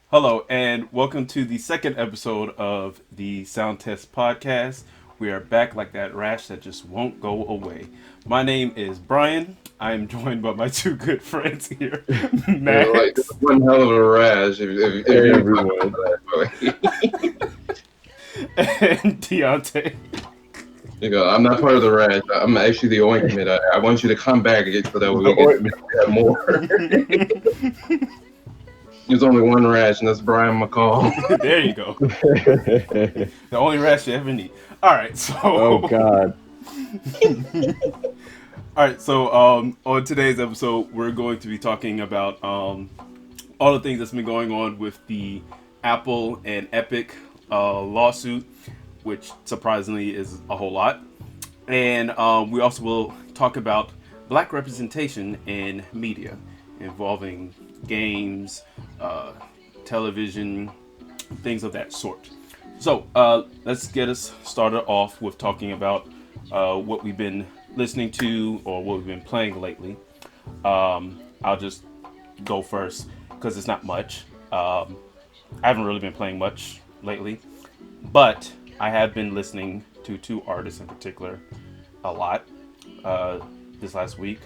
Hello, and welcome to the second episode of the Sound Test Podcast. We are back like that rash that just won't go away. My name is Brian. I am joined by my two good friends here, Yeah, like Max one hell of a rash if Hey you everyone. and Deontay. You go, I'm not part of the rash. I'm actually the ointment. I want you to come back again so that we The can ointment. have more. There's only one rash, and that's Brian McCall. There you go. The only rash you ever need. All right, so. Oh God. All right, so on today's episode, we're going to be talking about all the things that's been going on with the Apple and Epic lawsuit, which surprisingly is a whole lot. And we also will talk about black representation in media involving games, television, things of that sort. So let's get us started off with talking about what we've been listening to or what we've been playing lately. I'll just go first because it's not much. I haven't really been playing much lately, but I have been listening to two artists in particular a lot this last week.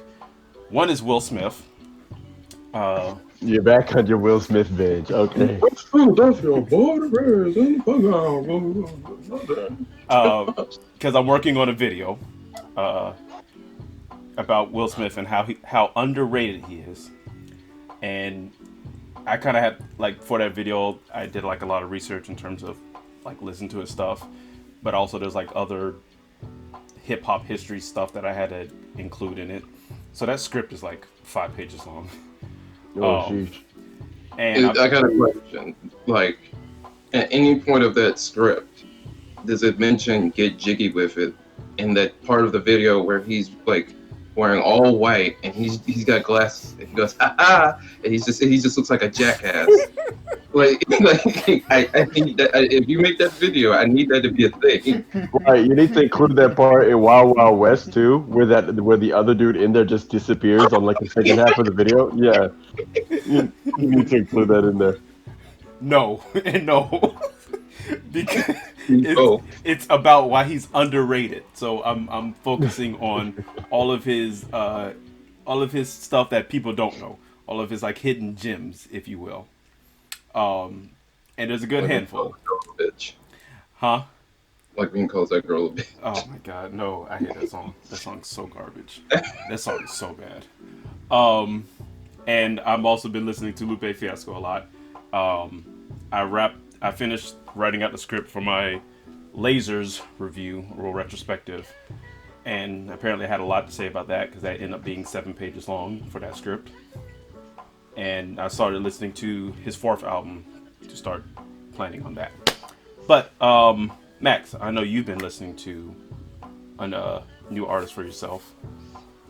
One is Will Smith. You're back on your Will Smith binge. Okay. Because I'm working on a video about Will Smith and how underrated he is, and I kind of had for that video I did a lot of research in terms of listen to his stuff, but also there's other hip hop history stuff that I had to include in it. So that script is 5 pages long. Oh, sheesh. And I got a question. At any point of that script, does it mention "get jiggy with it" in that part of the video where he's wearing all white and he's got glasses and he goes ha ha and he just looks like a jackass. I need that. If you make that video, I need that to be a thing. Right, you need to include that part in Wild Wild West too, where the other dude in there just disappears on the second half of the video. Yeah, you need to include that in there. no, and no, because Oh. it's about why he's underrated. So I'm focusing on all of his stuff that people don't know, all of his hidden gems, if you will. And there's a good handful. Bitch. Huh? Like being called that girl a bitch. Oh my god, no, I hate that song. That song's so garbage. That song is so bad. And I've also been listening to Lupe Fiasco a lot. I finished writing out the script for my Lasers review, or retrospective, and apparently I had a lot to say about that because that ended up being 7 pages long for that script. And I started listening to his fourth album to start planning on that. But Max, I know you've been listening to a new artist for yourself.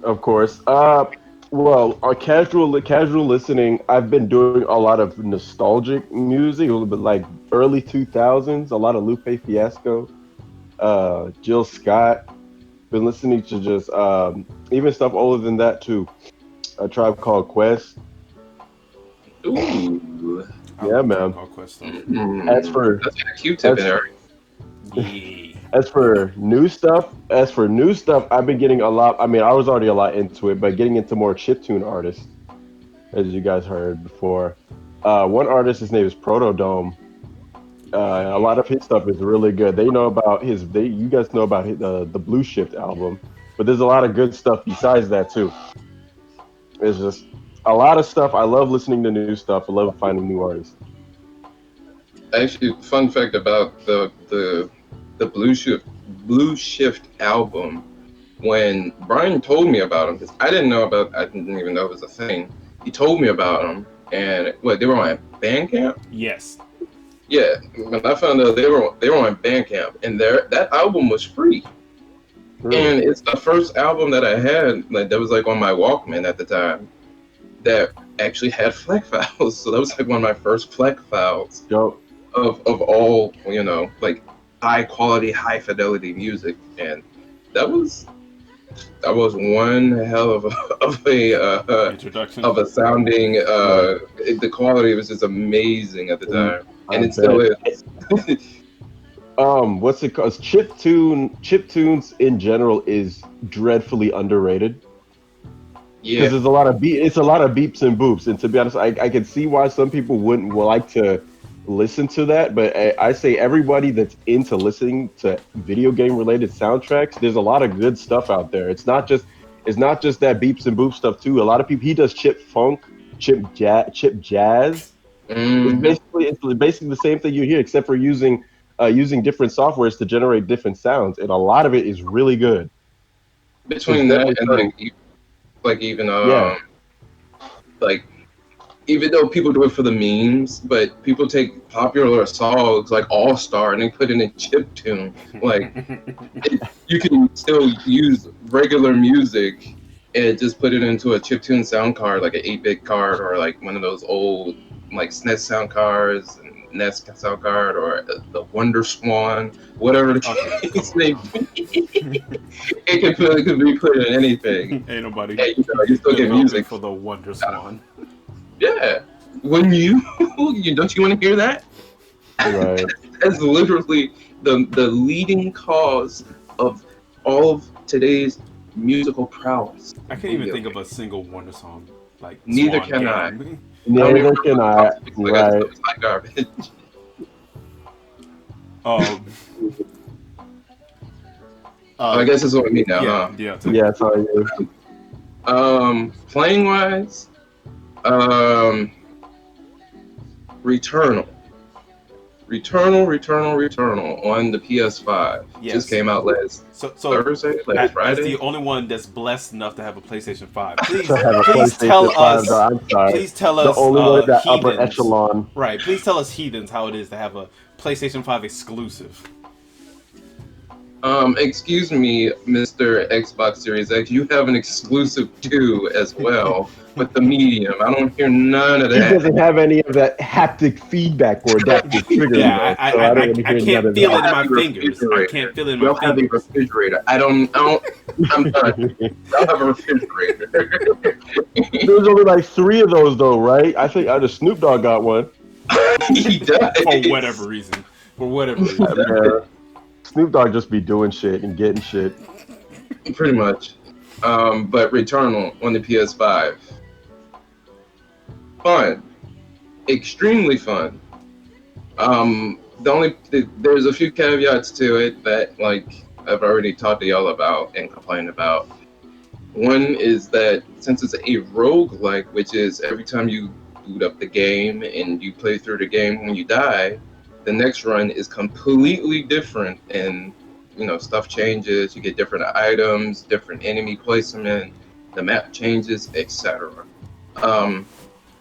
Of course. Well, our casual listening, I've been doing a lot of nostalgic music, a little bit early 2000s, a lot of Lupe Fiasco, Jill Scott. Been listening to just even stuff older than that too. A Tribe Called Quest. Ooh. Yeah, man. Quest, As for That's got a Q-tip in there. yeah. As for new stuff, I've been getting a lot. I mean, I was already a lot into it, but getting into more chiptune artists, as you guys heard before. One artist, his name is Protodome. A lot of his stuff is really good. You guys know about the Blue Shift album, but there's a lot of good stuff besides that too. It's just a lot of stuff. I love listening to new stuff. I love finding new artists. Actually, fun fact about the Blue Shift album. When Brian told me about him, because I didn't even know it was a thing. He told me about them, and they were on Bandcamp. Yes. Yeah, when I found out they were on Bandcamp, and that album was free. Really? And it's the first album that I had that was on my Walkman at the time that actually had FLAC files. So that was one of my first FLAC files Dope. of all, high quality, high fidelity music, and that was one hell of Introduction. a sounding. The quality was just amazing at the time, and it still is. What's it called? Chip tunes in general is dreadfully underrated. Yeah, Because there's a lot of it's a lot of beeps and boops, and to be honest, I can see why some people wouldn't like to listen to that. But I say everybody that's into listening to video game related soundtracks, there's a lot of good stuff out there. It's not just that beeps and boops stuff too. A lot of people he does chip funk, chip jazz. hmm It's basically the same thing you hear, except for using different softwares to generate different sounds, and a lot of it is really good. So it's between that definitely and something. like even Yeah. like even though people do it for the memes, but people take popular songs like All Star and they put it in chip tune. Like you can still use regular music and just put it into a chiptune sound card, like an 8-bit card, or like one of those old like SNES sound cards, and NES sound card, or the Wonder Swan, whatever the Okay, come case on may now. be. It could be put in anything, Ain't nobody and you still been get voting music. for the Wonder Swan. Yeah, when you don't you want to hear that? Right. That's literally the leading cause of all of today's musical prowess. I can't even think of a single Wonder song like Neither Swan can I. game. I don't even Neither can remember I. the songs because I just know Right. it's like garbage. Um, I guess it's on me now, yeah, huh? yeah. Yeah, it's all you. Playing wise, um, Returnal. Returnal on the PS5. Yes. Just came out last So Thursday, last as Friday. the only one that's blessed enough to have a PlayStation 5, please, To have a please PlayStation tell 5, us, though, I'm sorry. please tell The us, only one at that upper heathens, echelon. right? Please tell us, heathens, how it is to have a PlayStation 5 exclusive. Excuse me, Mr. Xbox Series X, you have an exclusive too as well with the medium. I don't hear none of It that. doesn't have any of that haptic feedback or adaptive triggers, Yeah, though, so I don't want to I hear none can't of feel Y'all it in that. my have a fingers. I refrigerator. can't feel it in my Y'all have a fingers. refrigerator. I'm done. Y'all have a refrigerator. There's only like 3 of those, though, right? I think the Snoop Dogg got one. He does. For whatever reason. For whatever reason. Man, Snoop Dogg just be doing shit and getting shit. Pretty much. But Returnal on the PS5. Fun. Extremely fun. There's a few caveats to it that like I've already talked to y'all about and complained about. One is that since it's a roguelike, which is every time you boot up the game and you play through the game, when you die, the next run is completely different, and stuff changes. You get different items, different enemy placement, the map changes, etc. Um,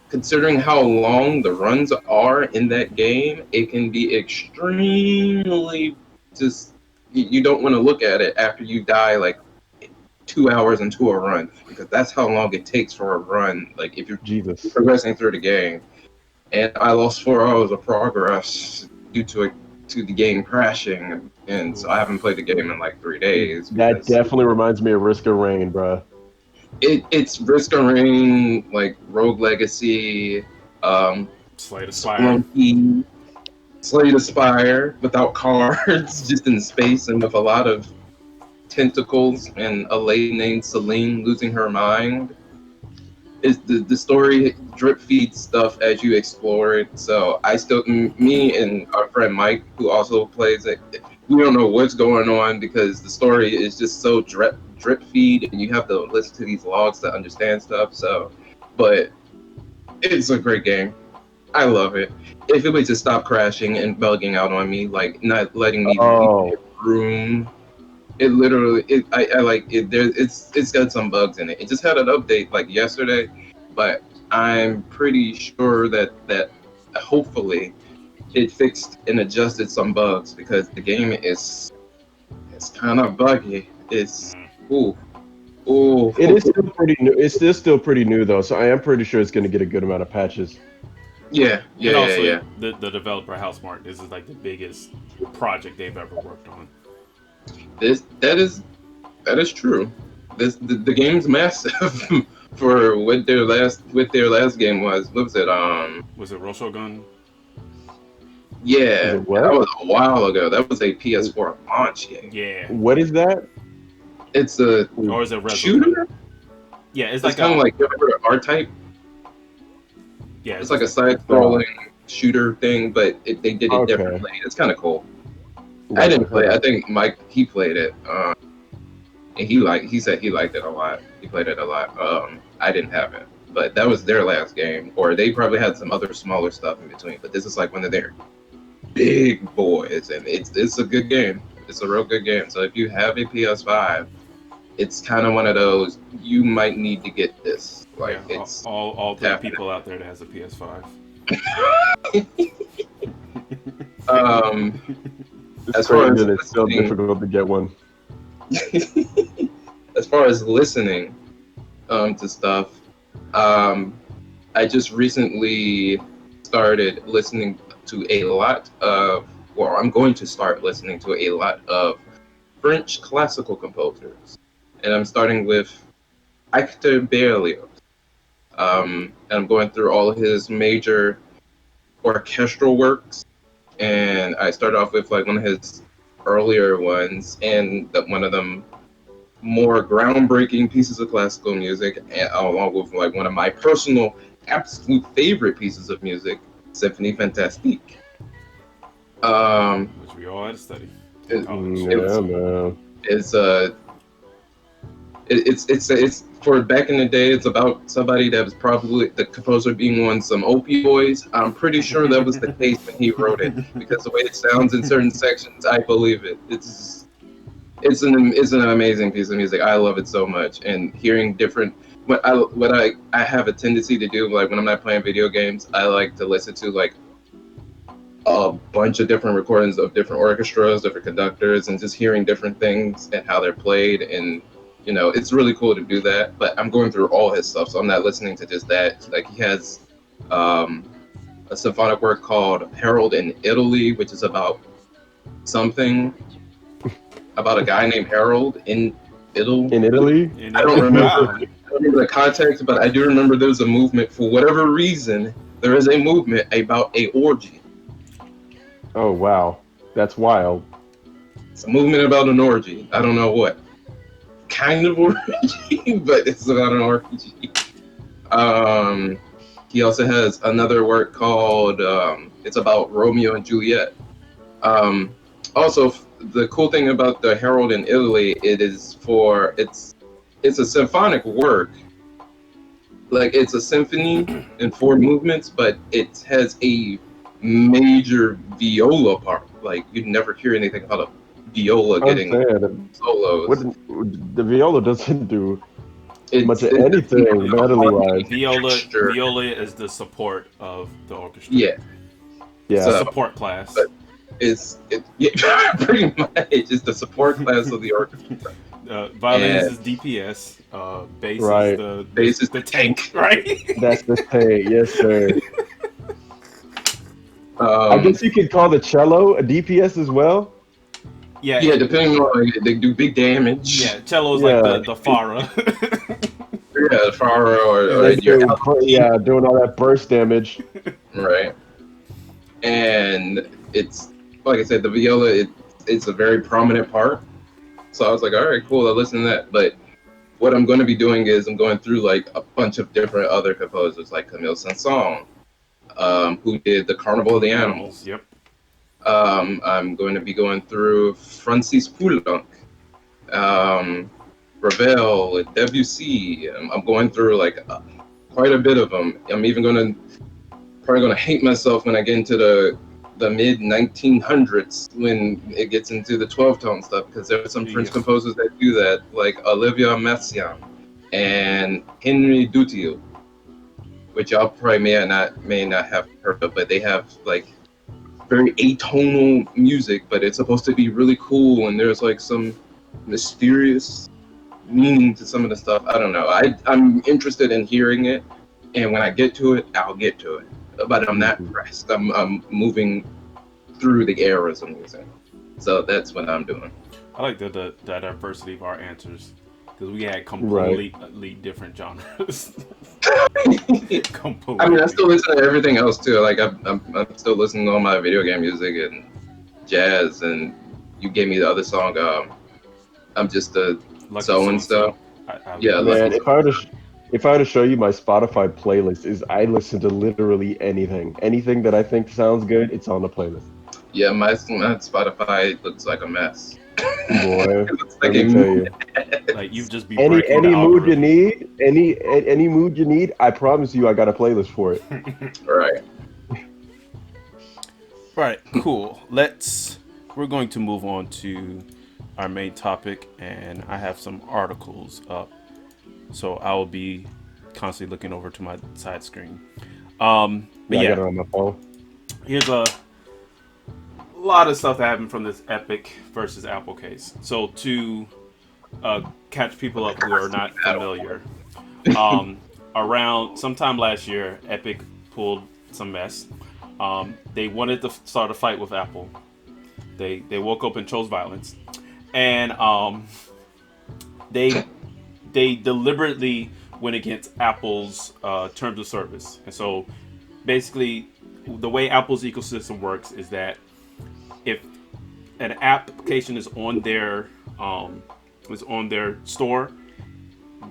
Considering how long the runs are in that game, it can be extremely just. You don't want to look at it after you die like 2 hours into a run, because that's how long it takes for a run. Like if you're Jesus. progressing through the game, and I lost 4 hours of progress due to the game crashing, and so I haven't played the game in like 3 days. That Because definitely reminds me of Risk of Rain, bro. it's Risk of Rain, like Rogue Legacy, Slay the Spire. Splunky, Slay the Spire without cards, just in space and with a lot of tentacles, and a lady named Celine losing her mind. Is the story drip feeds stuff as you explore it. So me and our friend Mike, who also plays it, we don't know what's going on because the story is just so drip feed, and you have to listen to these logs to understand stuff. So, but it's a great game. I love it. If it would just stop crashing and bugging out on me, like not letting me leave the room. It literally, I like it. It's got some bugs in it. It just had an update like yesterday, but I'm pretty sure that hopefully it fixed and adjusted some bugs, because the game is it's kind of buggy. It's ooh ooh. It is still pretty new. It's still pretty new, though, so I am pretty sure it's going to get a good amount of patches. Yeah, yeah, And yeah, also, yeah. the developer Housemarque. This is like the biggest project they've ever worked on. That is true. The game's massive for what their last game was. What was it? Was it Roshogun? Is Yeah, it that what? was a while ago. That was a PS4 launch game. Yeah. What is that? It's a Or is it Resogun? shooter. Yeah, it's It's like kind of a like you remember R-Type. yeah, it's It's like just a like side-scrolling shooter thing, but they did it Okay. differently. It's kind of cool. I didn't play it. Gotcha. I think Mike he played it, and he said he liked it a lot. He played it a lot. I didn't have it, but that was their last game, or they probably had some other smaller stuff in between. But this is like one of their big boys, and it's a good game. It's a real good game. So if you have a PS5, it's kind of one of those you might need to get this. Like yeah, it's all the happening. people out there that has a PS5. Um, It's as far crazy as that it's still listening, difficult to get one. as far as listening to stuff, um, I just recently started listening to a lot of, well, I'm going to start listening to a lot of French classical composers, and I'm starting with Hector Berlioz. And I'm going through all of his major orchestral works, and I started off with like one of his earlier ones, and one of them more groundbreaking pieces of classical music, and along with like one of my personal absolute favorite pieces of music, Symphony Fantastique. Um, Which we all had to study in it, college. it's Yeah, man. it's it's for back in the day. It's about somebody that was probably the composer being on some opioids. I'm pretty sure that was the case when he wrote it because the way it sounds in certain sections, I believe it. It's an amazing piece of music. I love it so much, and hearing different. What I have a tendency to do, like when I'm not playing video games, I like to listen to like a bunch of different recordings of different orchestras, different conductors, and just hearing different things and how they're played. And it's really cool to do that. But I'm going through all his stuff, so I'm not listening to just that. Like he has um, a symphonic work called Harold in Italy, which is about something about a guy named Harold in Italy. In Italy? In I don't Italy, remember. wow. I don't remember the context, but I do remember there's a movement for whatever reason. There is a movement about a orgy. Oh wow, that's wild. It's a movement about an orgy. I don't know what kind of orgy, but it's about an orgy. Um, he also has another work called it's about Romeo and Juliet. Um, also, the cool thing about the Herald in Italy, it's a symphonic work. Like it's a symphony in four movements, but it has a major viola part. Like you'd never hear anything about a viola I'm getting saying, what solos. the viola doesn't do much It's of it's anything more melody wise. texture. Viola is the support of the orchestra. Yeah. It's a Yeah, So support class. but yeah, pretty much it's the support class of the orchestra. Violins And is DPS. Bass is right. bass is the tank, right? That's the thing. Yes, sir. I um guess you could call the cello a DPS as well. yeah, yeah, depending on they do big damage. yeah. Cello's like Yeah, the Farah. Yeah, far or they your do. Yeah, doing all that burst damage. right. And it's like I said, the viola it's a very prominent part. So I was like, all right, cool, I'll listen to that. But what I'm going to be doing is I'm going through like a bunch of different other composers, like Camille Saint-Saëns, who did the Carnival of the Animals. Yep. I'm going to be going through Francis Poulenc, Ravel, Debussy. I'm going through like quite a bit of them. I'm even probably going to hate myself when I get into the mid 1900s when it gets into the 12 tone stuff because there are some French Yes. composers that do that, like Olivier Messiaen and Henri Dutilleux, which y'all probably may not have heard of, but they have like very atonal music, but it's supposed to be really cool, and there's like some mysterious meaning to some of the stuff. I don't know. I'm interested in hearing it, and when I get to it, I'll get to it. but I'm not Mhm. pressed. I'm moving through the eras I'm using. So that's what I'm doing. I like the diversity of our answers because we had Right. completely different genres. I mean, I Completely still different. listen to everything else too. Like I'm still listening to all my video game music and jazz. And you gave me the other song. I'm just a Lucky so so and and so. so. I Yeah, love lucky Man, that. so. if I were to show you my Spotify playlist, is I listen to literally anything. Anything that I think sounds good, it's on the playlist. Yeah, my Spotify looks like a mess. Boy, It looks like let a me tell you. Like you mess. just be Any breaking the any mood you algorithm. need, any mood you need, I promise you I got a playlist for it. Right. Right, cool. We're going to move on to our main topic, and I have some articles up, so I will be constantly looking over to my side screen. But Yeah, I got yeah, it on my phone. here's a lot of stuff that happened from this Epic versus Apple case. So to catch people up who are not familiar, um, around sometime last year, Epic pulled some mess. They wanted to start a fight with Apple. They woke up and chose violence, and they they deliberately went against Apple's terms of service. And so basically, the way Apple's ecosystem works is that if an application um, is on their store,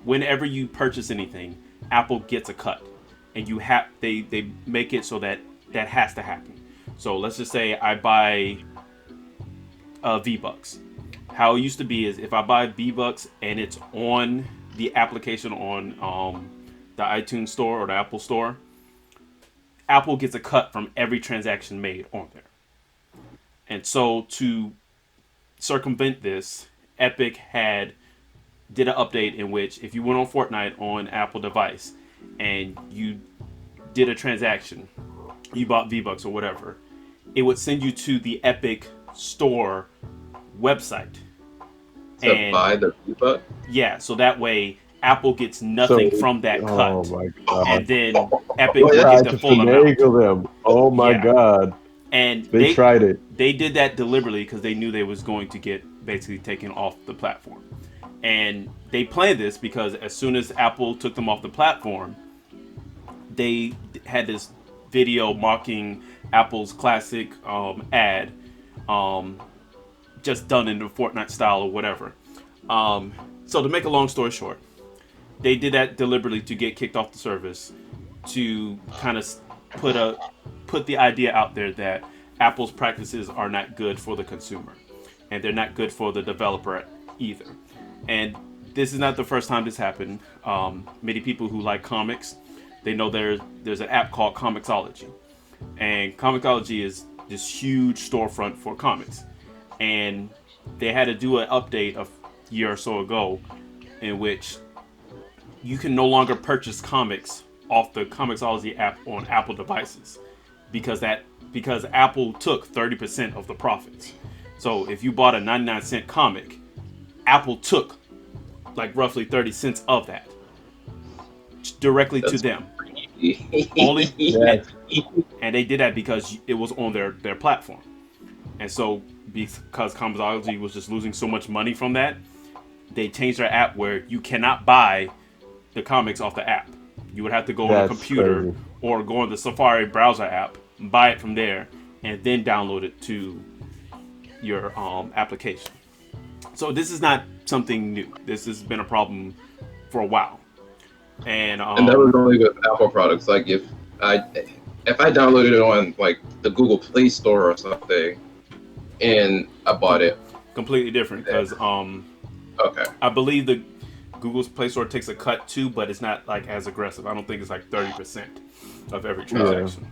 whenever you purchase anything, Apple gets a cut, and they make it so that that has to happen. So let's just say I buy V Bucks. How it used to be is if I buy V Bucks and it's on the application on the iTunes store or the Apple store, Apple gets a cut from every transaction made on there. And so to circumvent this, Epic had did an update in which if you went on Fortnite on Apple device and you did a transaction, you bought V Bucks or whatever, it would send you to the Epic store website. To And buy the V-Buck. yeah, so that way Apple gets So, nothing from that oh cut, my and God. then They Epic Well, will that's get tried the to full amount. finagle them. Oh my Yeah, God. and They tried it. they did that deliberately because they knew they was going to get basically taken off the platform, and they planned this because as soon as Apple took them off the platform, they had this video mocking Apple's classic ad, um, just done in the Fortnite style or whatever. So to make a long story short, they did that deliberately to get kicked off the service, to kind of put a put the idea out there that Apple's practices are not good for the consumer, and they're not good for the developer either. And this is not the first time this happened. Many people who like comics, they know there's an app called Comixology, and Comixology is this huge storefront for comics, and they had to do an update a year or so ago in which you can no longer purchase comics off the Comixology app on Apple devices because Apple took 30% of the profits. So if you bought a 99-cent comic, Apple took like roughly 30 cents of that directly to that's them. Only crazy. and, That's and they did that because it was on their platform. And so because Comixology was just losing so much money from that, they changed their app where you cannot buy the comics off the app. You would have to go on a that's computer crazy. or go on the Safari browser app, buy it from there, and then download it to your application. So this is not something new. This has been a problem for a while. And And that was only with Apple products. Like I if I downloaded it on like the Google Play Store or something and I bought com- it, completely different because okay, I believe the Google's Play Store takes a cut too, but it's not like as aggressive. I don't think it's like 30% of every Yeah. transaction.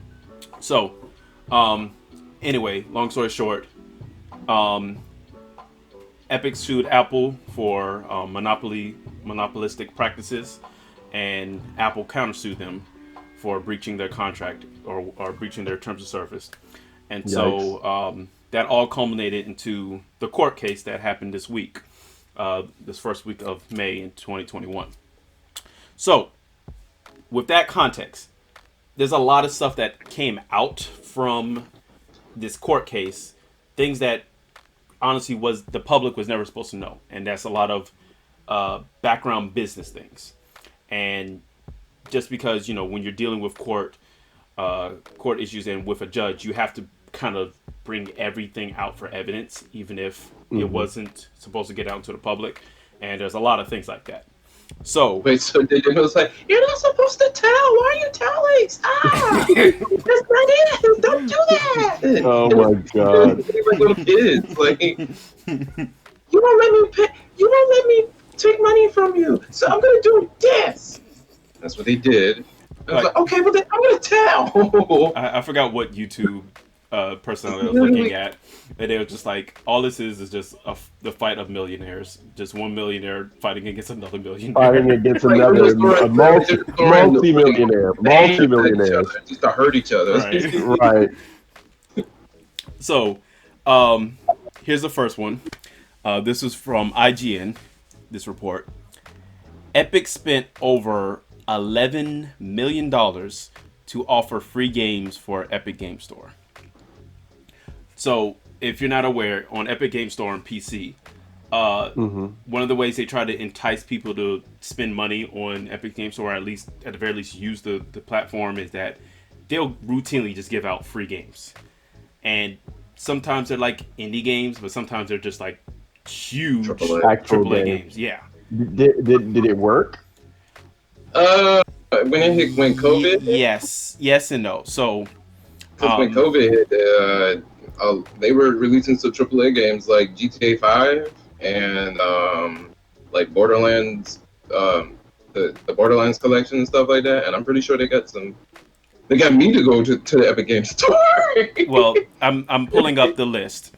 So, um, anyway, long story short, um, Epic sued Apple for monopolistic practices, and Apple countersued them for breaching their contract or breaching their terms of service. And Yikes. so that all culminated into the court case that happened this week, this first week of May in 2021. So, with that context, there's a lot of stuff that came out from this court case, things that honestly was the public was never supposed to know, and that's a lot of background business things. And just because when you're dealing with court issues and with a judge, you have to kind of bring everything out for evidence, even if it wasn't supposed to get out to the public. And there's a lot of things like that. So Wait, so it was like, you're not supposed to tell. Why are you telling? Stop! That's not it. Don't do that. Oh my god! Like little kids, like you won't let me pay. You won't let me take money from you. So I'm gonna do this. That's what they did. I was like, okay, well then I'm gonna tell. I forgot what YouTube personality I was looking at, and they were just like, all this is just the fight of millionaires, just one millionaire fighting against another millionaire. Fighting against another multi-millionaire. Just to hurt each other. Right. So, here's the first one. This is from IGN, this report. Epic spent over $11 million to offer free games for Epic Game Store. So, if you're not aware, on Epic Game Store and PC, one of the ways they try to entice people to spend money on Epic Game Store, or at the very least use the platform, is that they'll routinely just give out free games. And sometimes they're like indie games, but sometimes they're just like huge AAA games. Yeah. Did it work? When COVID hit? Yes and no. So when COVID hit, they were releasing some AAA games like GTA 5 and like Borderlands, the Borderlands collection and stuff like that. And I'm pretty sure they got me to go to the Epic Games Store. Well, I'm pulling up the list.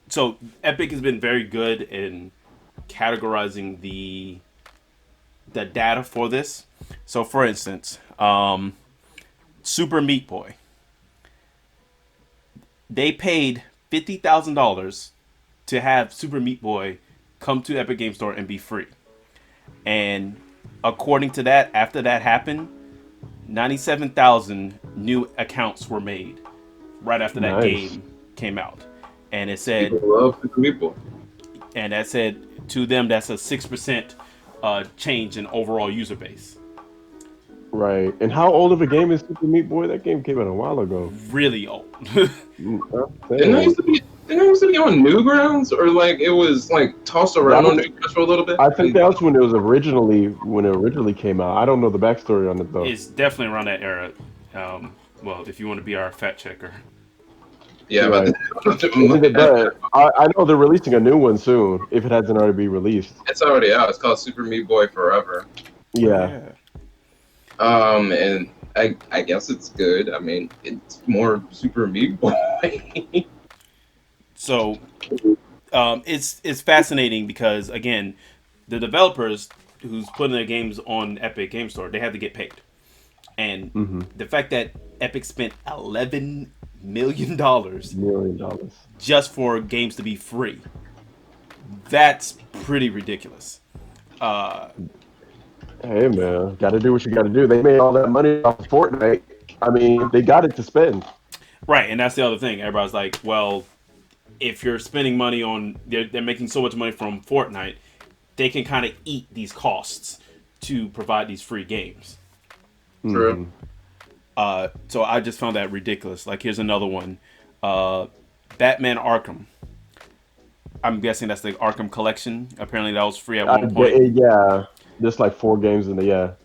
So Epic has been very good in categorizing the data for this. So for instance, Super Meat Boy, they paid $50,000 to have Super Meat Boy come to Epic Game Store and be free. And according to that, after that happened, 97,000 new accounts were made right after that game came out. And it said, people love Super Meat Boy. And that said, to them, that's a 6% change in overall user base. Right. And how old of a game is Super Meat Boy? That game came out a while ago. Really old. Didn't it used to be on Newgrounds, or like it was like tossed around on Newgrounds for a little bit? I think that was when it originally came out. I don't know the backstory on it though. It's definitely around that era. Well, if you want to be our fact checker. Yeah, right. But I know they're releasing a new one soon, if it hasn't already been released. It's already out. It's called Super Meat Boy Forever. Yeah. And I guess it's good. I mean, it's more Super Meat Boy. So, it's fascinating because, again, the developers who's putting their games on Epic Game Store, they have to get paid. And the fact that Epic spent $11 million just for games to be free, that's pretty ridiculous. Hey man, gotta do what you gotta do. They made all that money off of Fortnite. I mean, they got it to spend. Right, and that's the other thing. Everybody's like, well, if you're spending money on, they're making so much money from Fortnite, they can kind of eat these costs to provide these free games. True. So I just found that ridiculous. Like, here's another one. Batman Arkham. I'm guessing that's the Arkham collection. Apparently that was free at one point. Yeah. There's like 4 games in the,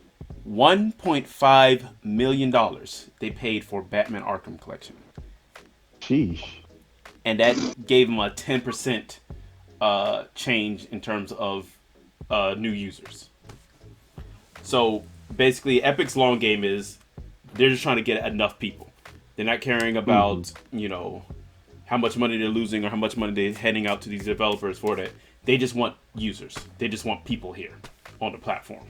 $1.5 million they paid for Batman Arkham collection. Sheesh. And that gave them a 10% change in terms of new users. So basically, Epic's long game is they're just trying to get enough people. They're not caring about, how much money they're losing or how much money they're heading out to these developers for that. They just want users. They just want people here on the platform.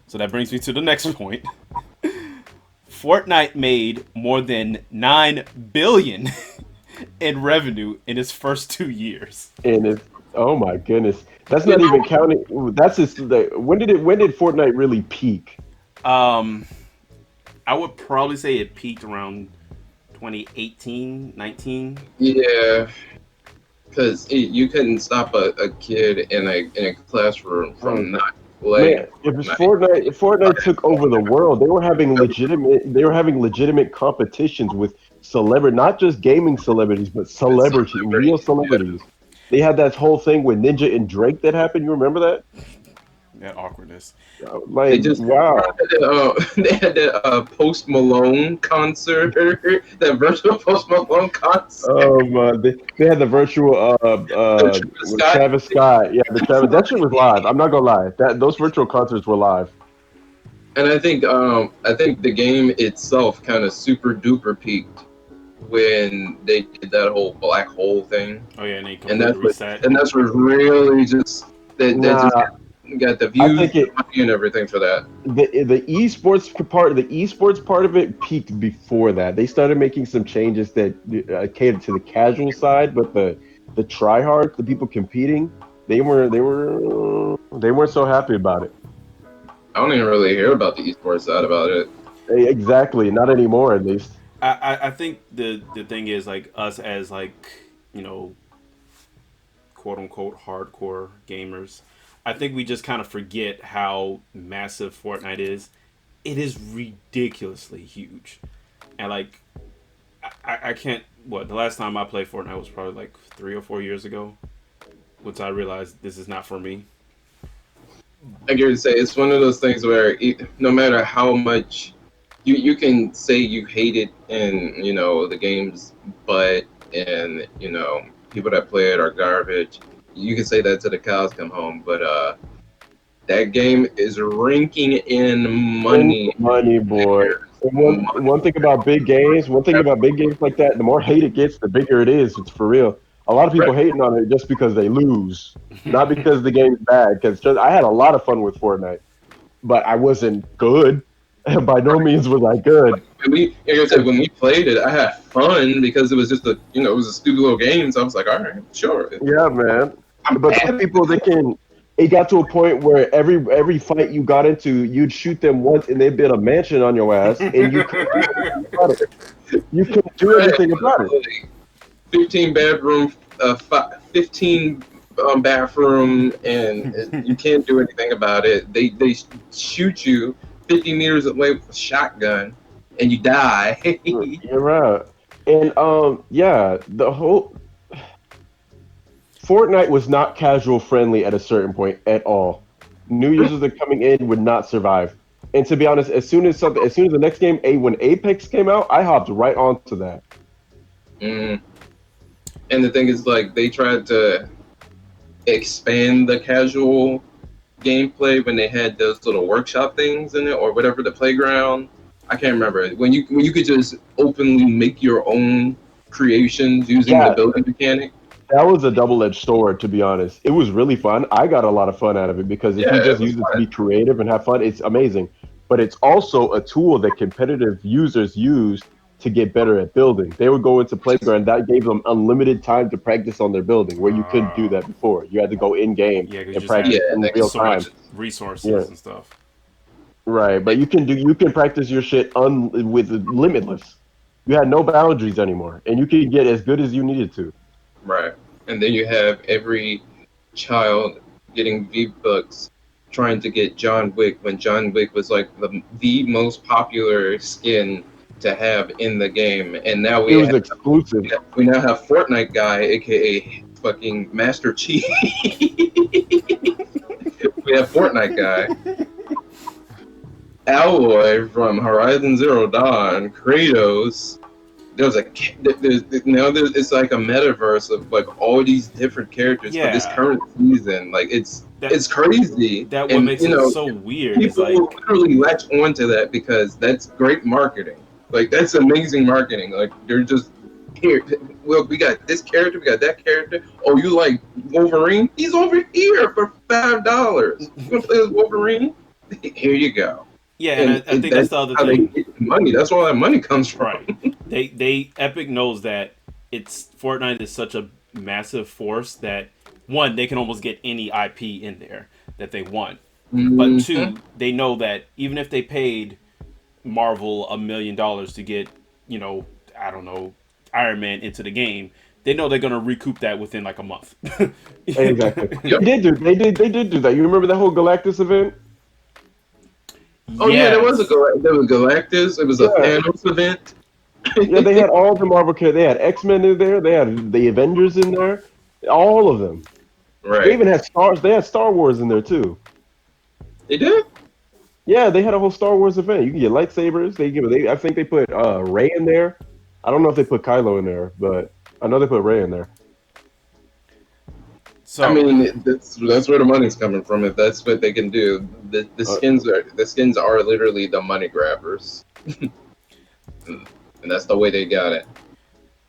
So that brings me to the next point. Fortnite made more than $9 billion in revenue in its first 2 years. In its Oh my goodness, that's You not even know, counting. That's just when did Fortnite really peak? Um, I would probably say it peaked around 2018, 19. yeah, because you couldn't stop a kid in a classroom Oh, from not playing man, if it's Fortnite. Fortnite, if Fortnite took over the world, they were having legitimate competitions with celebrity, not just gaming celebrities, but It's real celebrity. Yeah. celebrities. They had that whole thing with Ninja and Drake that happened. You remember that? That awkwardness. They Like, just wow. they had that Post Malone concert, that virtual Post Malone concert. Oh my, they had the virtual The Travis with Scott. Travis Scott. Yeah, the Travis that shit was live. I'm not gonna lie. That those virtual concerts were live. And I think the game itself kind of super duper peaked when they did that whole black hole thing, Oh yeah, and they and completely reset. that's what really just that just Nah, got the I views think and money and everything for that. the esports part of it peaked before that. They started making some changes that catered to the casual side, but the tryhards, the people competing, they weren't so happy about it. I don't even really hear about the esports side about it. Exactly, not anymore at least. I think the thing is like us as like you know quote unquote hardcore gamers. I think we just kind of forget how massive Fortnite is. It is ridiculously huge, and like I can't. What the last time I played Fortnite was probably like 3 or 4 years ago. Once I realized this is not for me. I get to say it's one of those things where no matter how much you can say you hate it and the games, but and people that play it are garbage. You can say that till the cows come home, but that game is rinking in And money. money, boy. And one thing about big games like that, the more hate it gets, the bigger it is. It's for real. A lot of people Right. hating on it just because they lose, not because the game's bad. Because I had a lot of fun with Fortnite, but I wasn't good. By no means was I good. Like I said, when we played it, I had fun because it was just it was a stupid little game. So I was like, all right, sure. Yeah, man. I'm But some mad. people, they can. It got to a point where every fight you got into, you'd shoot them once, and they'd build a mansion on your ass, and you couldn't do anything about it. You couldn't do anything about it. 15 bedroom, 15 bathroom, and you can't do anything about it. They shoot you 50 meters away with a shotgun, and you die. You're right. And yeah, the whole Fortnite was not casual friendly at a certain point at all. New users that coming in would not survive. And to be honest, as soon as the next game, when Apex came out, I hopped right onto that. Mm. And the thing is, like, they tried to expand the casual gameplay when they had those little workshop things in it, or whatever, the playground. I can't remember when you could just openly make your own creations using the Yeah, building mechanic. that was a double-edged sword, to be honest. It was really fun. I got a lot of fun out of it because if Yeah, you it just was use it to fun. be creative and have fun, it's amazing. But it's also a tool that competitive users use to get better at building. They would go into Playground, that gave them unlimited time to practice on their building, where you couldn't do that before. You had to go in game Yeah, because you and just had practice Yeah, in that real so time. much Yeah, resources and stuff. right. But you can practice your shit with limitless. You had no boundaries anymore, and you could get as good as you needed to. right. And then you have every child getting V-Bucks trying to get John Wick when John Wick was like the most popular skin to have in the game. And now It was exclusive. we now have Fortnite guy, aka fucking Master Chief. We have Fortnite guy, Alloy from Horizon Zero Dawn, Kratos. There's a it's like a metaverse of like all these different characters for this Yeah, current season. Like that it's crazy, that what and makes it so weird is people will like literally latch onto that because that's great marketing. Like that's amazing marketing. Like they're just here. Well, we got this character, we got that character. Oh, you like Wolverine? He's over here for $5. You want to play as Wolverine? Here you go. yeah, and And I think that's that's the other how they thing. get the money. That's where all that money comes from. Right. They Epic knows that it's Fortnite is such a massive force that one, they can almost get any IP in there that they want. But Mhm. two, they know that even if they paid Marvel $1 million to get, I don't know, Iron Man into the game, they know they're gonna recoup that within like a month. Exactly. Yep. They did do that. You remember that whole Galactus event? Oh yeah, Yes. there was Galactus. It was a Yeah. Thanos event. Yeah, they had all the Marvel characters. They had X-Men in there. They had the Avengers in there. All of them. They Right. even had Stars. They had Star Wars in there too. They did. Yeah, they had a whole Star Wars event. You can get lightsabers. I think they put Rey in there. I don't know if they put Kylo in there, but I know they put Rey in there. I So, mean, that's where the money's coming from. If that's what they can do, the Uh, skins are literally the money grabbers, and that's the way they got it.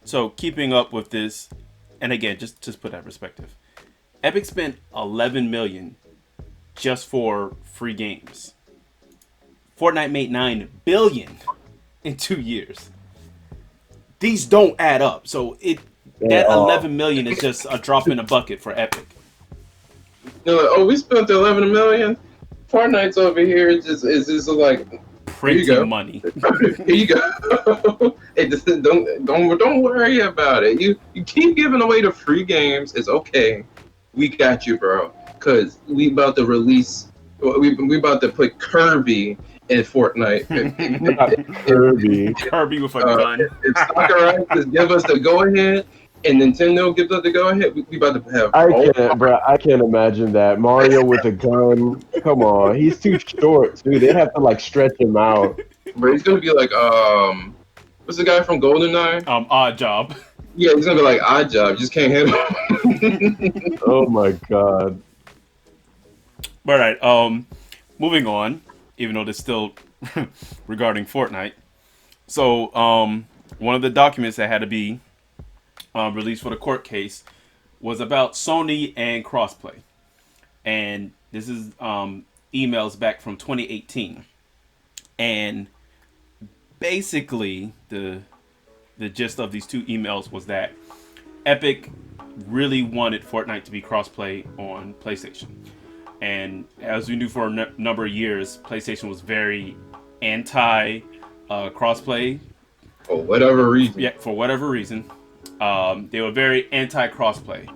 so keeping up with this, and again, just put that in perspective. Epic spent 11 million just for free games. Fortnite made 9 billion in 2 years. These don't add up. So yeah, that 11 million is just a drop in a bucket for Epic. They're like, oh, we spent 11 million. Fortnite's over here. It's just like, here you Printing go. money. Here you go. Don't worry about it. You keep giving away the free games. It's okay. We got you, bro. Cause we about to release. We about to put Kirby in Fortnite. not Kirby. Kirby with a gun. If Sakurai just give us the go ahead, and Nintendo gives us the go ahead, we about to have. I can't imagine that Mario with a gun. Come on, he's too short, dude. They'd have to like stretch him out. But he's gonna be like, what's the guy from GoldenEye? Odd job. Yeah, he's gonna be like Odd Job. You just can't hit him. Oh my god. All right. Moving on. Even though this still regarding Fortnite. So, one of the documents that had to be released for the court case was about Sony and Crossplay, and this is emails back from 2018, and basically the gist of these two emails was that Epic really wanted Fortnite to be crossplay on PlayStation. And as we knew for a number of years, PlayStation was very anti crossplay. For whatever reason. Yeah, for whatever reason. They were very anti crossplay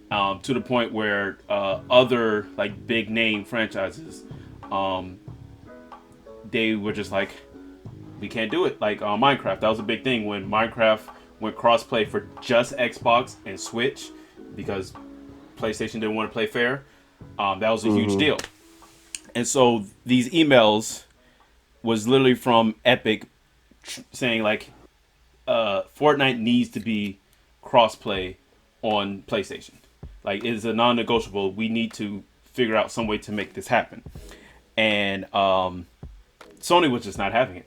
to the point where other like big name franchises, they were just like, we can't do it. Like Minecraft, that was a big thing when Minecraft went crossplay for just Xbox and Switch because PlayStation didn't want to play fair. That was a huge deal. And so these emails was literally from Epic saying like, Fortnite needs to be crossplay on PlayStation. Like, it's a non-negotiable. We need to figure out some way to make this happen. And Sony was just not having it.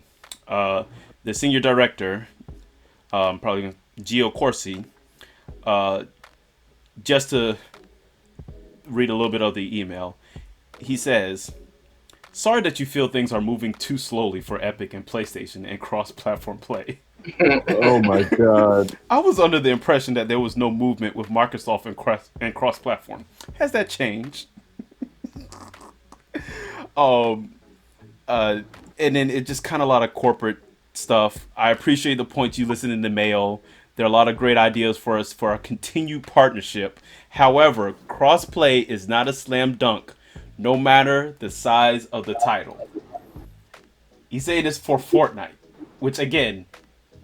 The senior director, probably Gio Corsi, just to read a little bit of the email, he says, "Sorry that you feel things are moving too slowly for Epic and PlayStation and cross-platform play. Oh my god. I was under the impression that there was no movement with Microsoft and cross-platform. Has that changed?" And then it just kind of a lot of corporate stuff. I appreciate the points you listen in the mail. There are a lot of great ideas for us for our continued partnership. However, crossplay is not a slam dunk, no matter the size of the title. He's saying this for Fortnite, which again,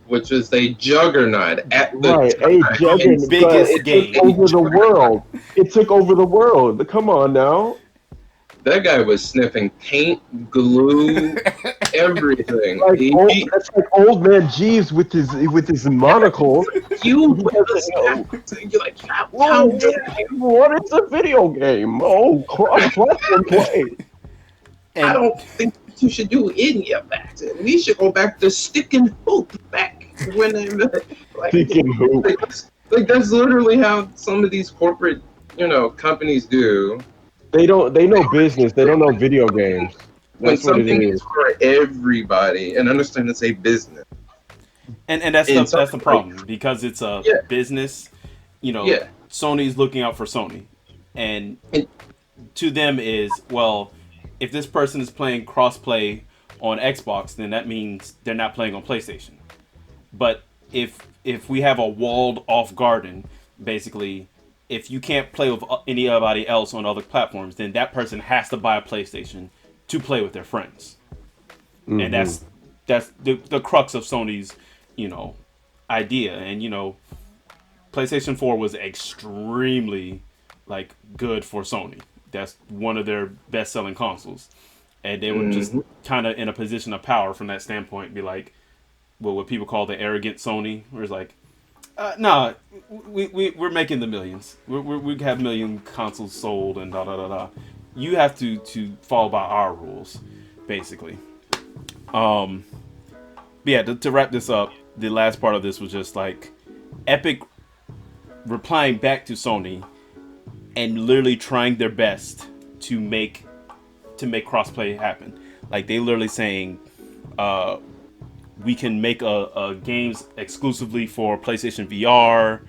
Which is a juggernaut at the Right, time. a juggernaut. Biggest It game. took over the world. It took over the world. Come on now. That guy was sniffing paint, glue, everything. Like that's like old man Jeeves with his monocle. You're like, Whoa, what is a video game? Oh, cross-platform play. I and don't think you should do any of that. We should go back to stick and hoop back when they like, Speaking who? like that's literally how some of these corporate, companies do. They know business. They don't know video games. When That's what it something is. is for everybody, and understand it's a business. and that's the problem because it's a Yeah. business. Yeah. Sony's looking out for Sony. and And to them is, well, if this person is playing crossplay on Xbox, then that means they're not playing on PlayStation. But if we have a walled off garden, basically, if you can't play with anybody else on other platforms, then that person has to buy a PlayStation to play with their friends. And that's the crux of Sony's, you know, idea. And you know, PlayStation 4 was extremely like good for Sony. That's one of their best selling consoles. And they were just kind of in a position of power from that standpoint, be like, well, what people call the arrogant Sony, where it's like, nah, we're making the millions. We have million consoles sold and da da da da. You have to follow by our rules, basically. But yeah, to wrap this up, the last part of this was just like Epic replying back to Sony and literally trying their best to make crossplay happen. Like they literally saying, we can make a games exclusively for PlayStation VR.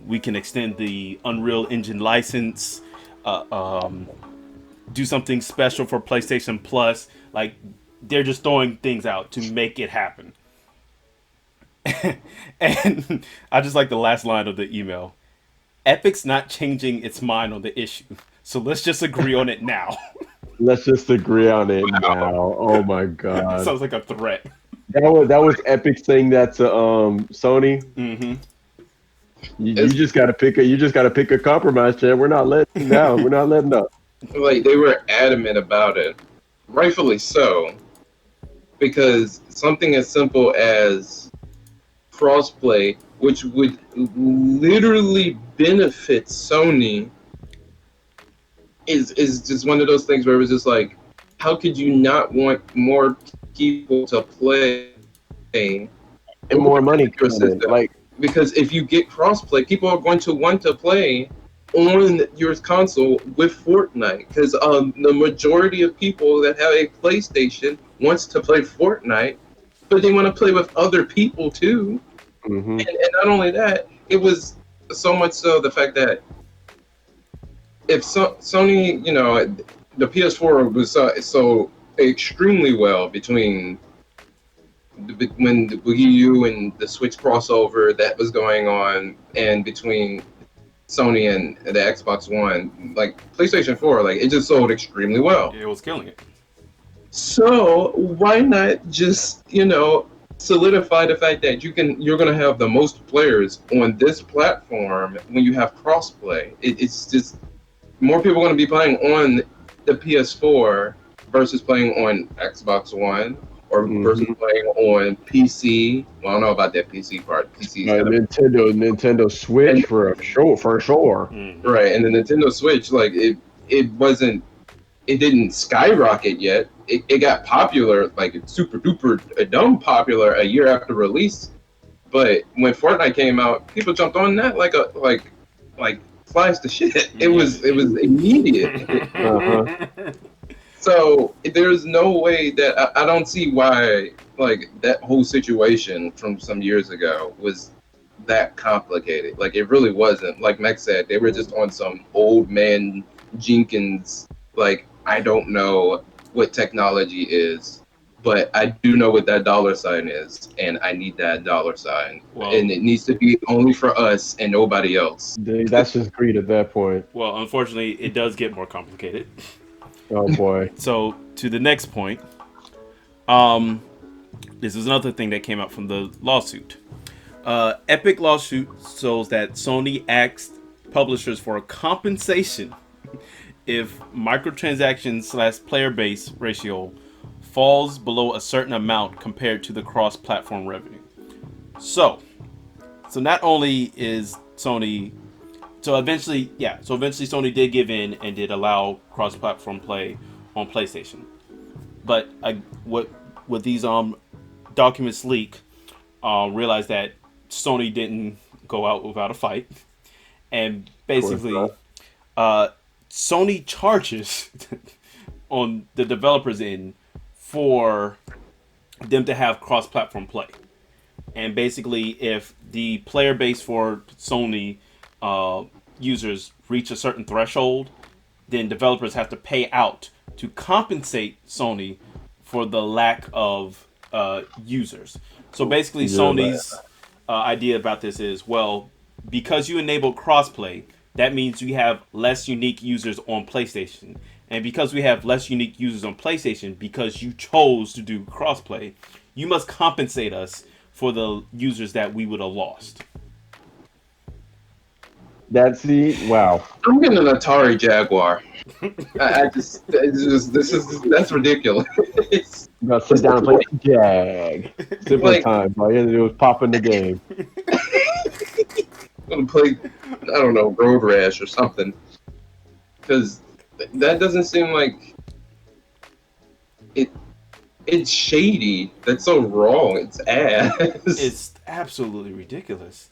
We can extend the Unreal Engine license. Do something special for PlayStation Plus. Like they're just throwing things out to make it happen. And I just like the last line of the email. Epic's not changing its mind on the issue, so let's just agree on it now. Let's just agree on it now. Oh my god. Sounds like a threat. That was Epic saying that to Sony. Mm-hmm. You just gotta pick a compromise, Chad. We're not letting down. We're not letting up. like they were adamant about it, rightfully so, because something as simple as crossplay, which would literally benefit Sony, is just one of those things where it was just like, how could you not want more people to play And more money coming. Like, because if you get crossplay, people are going to want to play on your console with Fortnite, because the majority of people that have a PlayStation wants to play Fortnite, but they want to play with other people too. And not only that, it was so much so the fact that if Sony, you know, the PS4 was so extremely well between when the Wii U and the Switch crossover that was going on, and between Sony and the Xbox One, like PlayStation 4, like it just sold extremely well. It was killing it. So why not just, you know, solidify the fact that you're gonna have the most players on this platform when you have crossplay? It's just more people are gonna be playing on the PS4 versus playing on Xbox One, or versus playing on PC. Well, I don't know about that PC part. PC Nintendo Switch and, for sure. Right, and the Nintendo Switch, like it didn't skyrocket yet. It got popular, like super duper dumb popular a year after release. But when Fortnite came out, people jumped on that like flies to shit. It was immediate. So there's no way that I don't see why, like, that whole situation from some years ago was that complicated. Like, it really wasn't. Like Max said, they were just on some old man Jenkins, like, I don't know what technology is, but I do know what that dollar sign is, and I need that dollar sign. Well, and it needs to be only for us and nobody else. That's just greed at that point. Well, unfortunately, it does get more complicated. Oh boy. So to the next point, this is another thing that came out from the lawsuit. Epic lawsuit shows that Sony asked publishers for a compensation if microtransactions/player base ratio falls below a certain amount compared to the cross-platform revenue. So not only is Sony, so eventually Sony did give in and did allow cross-platform play on PlayStation. But what these documents leak, realized that Sony didn't go out without a fight, and basically, Sony charges on the developers end for them to have cross-platform play. And basically, if the player base for Sony, users reach a certain threshold, then developers have to pay out to compensate Sony for the lack of users. So basically, Yeah, Sony's idea about this is, well, because you enable crossplay, that means you have less unique users on PlayStation. And because we have less unique users on PlayStation, because you chose to do crossplay, you must compensate us for the users that we would have lost. wow. I'm getting an Atari Jaguar. I just, it's just, that's ridiculous. You gotta sit down and play Jag. Simpler Like, times. All you had to do was pop in the game. I'm gonna play, I don't know, Road Rash or something. Because that doesn't seem like it. It's shady. That's so wrong. It's ass. It's absolutely ridiculous.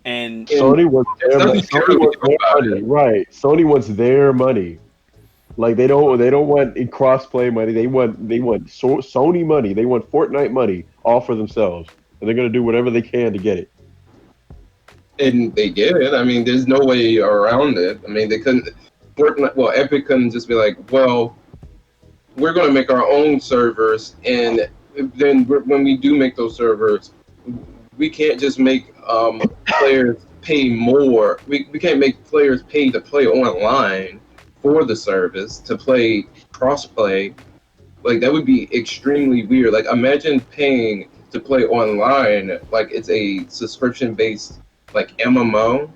And Sony wants there's their, nothing Sony wants true about their money, it. right? Sony wants their money. Like they don't want crossplay money. They want Sony money. They want Fortnite money, all for themselves, and they're gonna do whatever they can to get it. And they get it. I mean, there's no way around it. I mean, they couldn't. Fortnite, well, Epic couldn't just be like, well, we're going to make our own servers, and then when we do make those servers, we can't just make players pay more. We can't make players pay to play online for the service to play crossplay. Like that would be extremely weird. Like imagine paying to play online, like it's a subscription based like MMO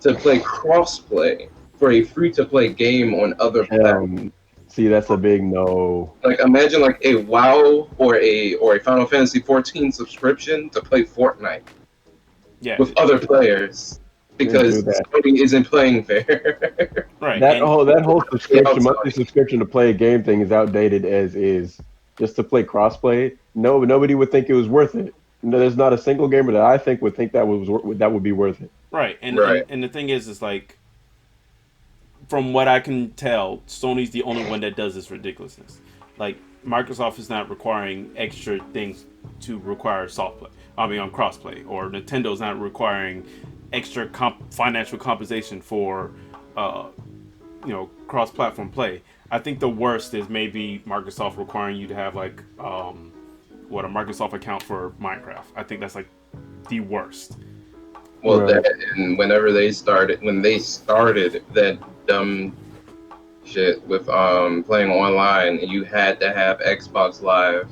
to play crossplay for a free to play game on other platforms. See, that's a big no. Like imagine like a WoW or a Final Fantasy 14 subscription to play Fortnite yeah, with other players because Sony isn't playing fair. right. That whole subscription, Yeah, monthly subscription to play a game thing is outdated as is. Just to play crossplay, no, nobody would think it was worth it. No, there's not a single gamer that I think would think that would be worth it. Right. Right. And the thing is like, from what I can tell, Sony's the only one that does this ridiculousness. Like Microsoft is not requiring extra things to require softplay. I mean, on crossplay, or Nintendo's not requiring extra financial compensation for, cross-platform play. I think the worst is maybe Microsoft requiring you to have like, a Microsoft account for Minecraft. I think that's like the worst. Well, Right. and whenever when they started that dumb shit with playing online, and you had to have Xbox Live,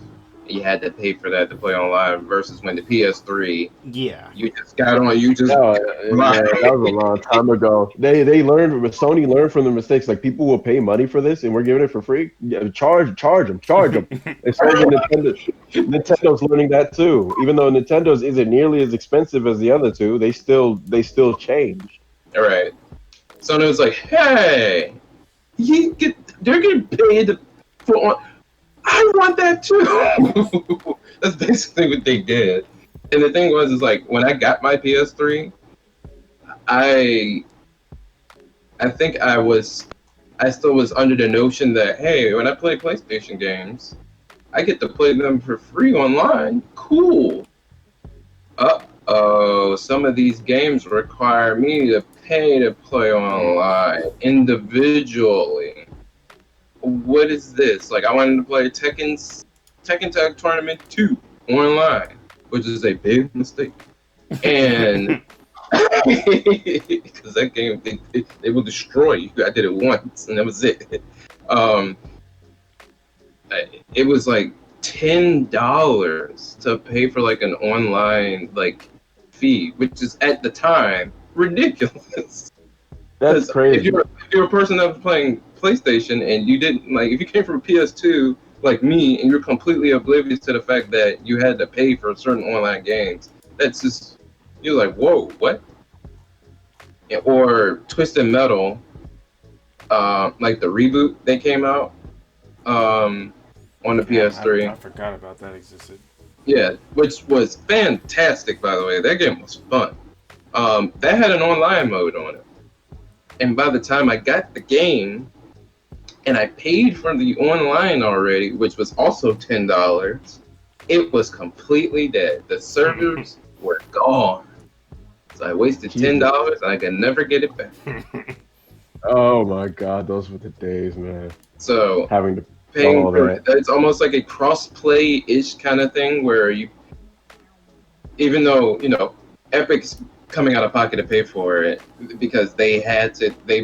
you had to pay for that to play online. Versus when the PS3, Yeah. you just got on, you just No, that was a long time ago. Sony learned from the mistakes. Like people will pay money for this, and we're giving it for free. Yeah, charge them. And so Nintendo's learning that too. Even though Nintendo's isn't nearly as expensive as the other two, they still change. all right. So it was like, hey, they're getting paid for. I want that too. That's basically what they did. And the thing was, is like when I got my PS3, I think I still was under the notion that hey, when I play PlayStation games, I get to play them for free online. Cool. Uh-oh, some of these games require me to pay to play online individually. What is this? Like, I wanted to play Tekken Tag Tournament 2 online, which is a big mistake. And because that game, they will destroy you. I did it once, and that was it. It was like $10 to pay for like an online like fee, which is at the time ridiculous. That's crazy. If you're a person that was playing PlayStation and you didn't like, if you came from PS2 like me and you're completely oblivious to the fact that you had to pay for certain online games, that's just you're like, whoa, what? Or Twisted Metal, like the reboot that came out on the PS3. I forgot about that existed. Yeah, which was fantastic, by the way. That game was fun. That had an online mode on it. And by the time I got the game, and I paid for the online already, which was also $10, it was completely dead. The servers were gone. So I wasted Jesus. $10 and I can never get it back. Oh my God, those were the days, man. So Having to pay paying all for that. it's almost like a cross-play ish kind of thing where you, even though Epic's coming out of pocket to pay for it because they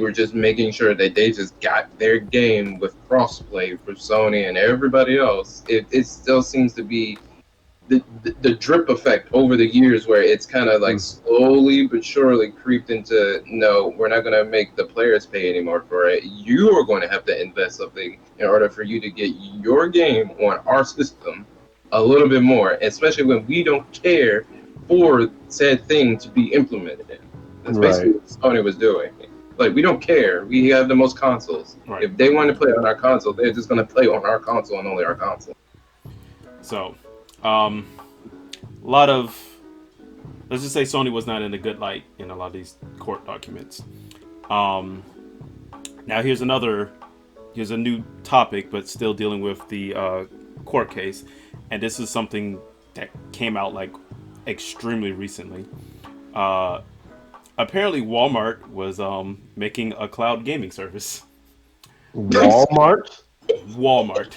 were just making sure that they just got their game with crossplay for Sony and everybody else. It still seems to be the drip effect over the years where it's kind of like Mm. slowly but surely creeped into, no, we're not going to make the players pay anymore for it. You are going to have to invest something in order for you to get your game on our system a little bit more, especially when we don't care for said thing to be implemented in. That's basically Right. what Sony was doing. Like, we don't care. We have the most consoles. Right. If they want to play on our console, they're just going to play on our console and only our console. So, a lot of, let's just say Sony was not in a good light in a lot of these court documents. Now here's a new topic, but still dealing with the court case, and this is something that came out like extremely recently. Apparently, Walmart was making a cloud gaming service. Walmart. Walmart.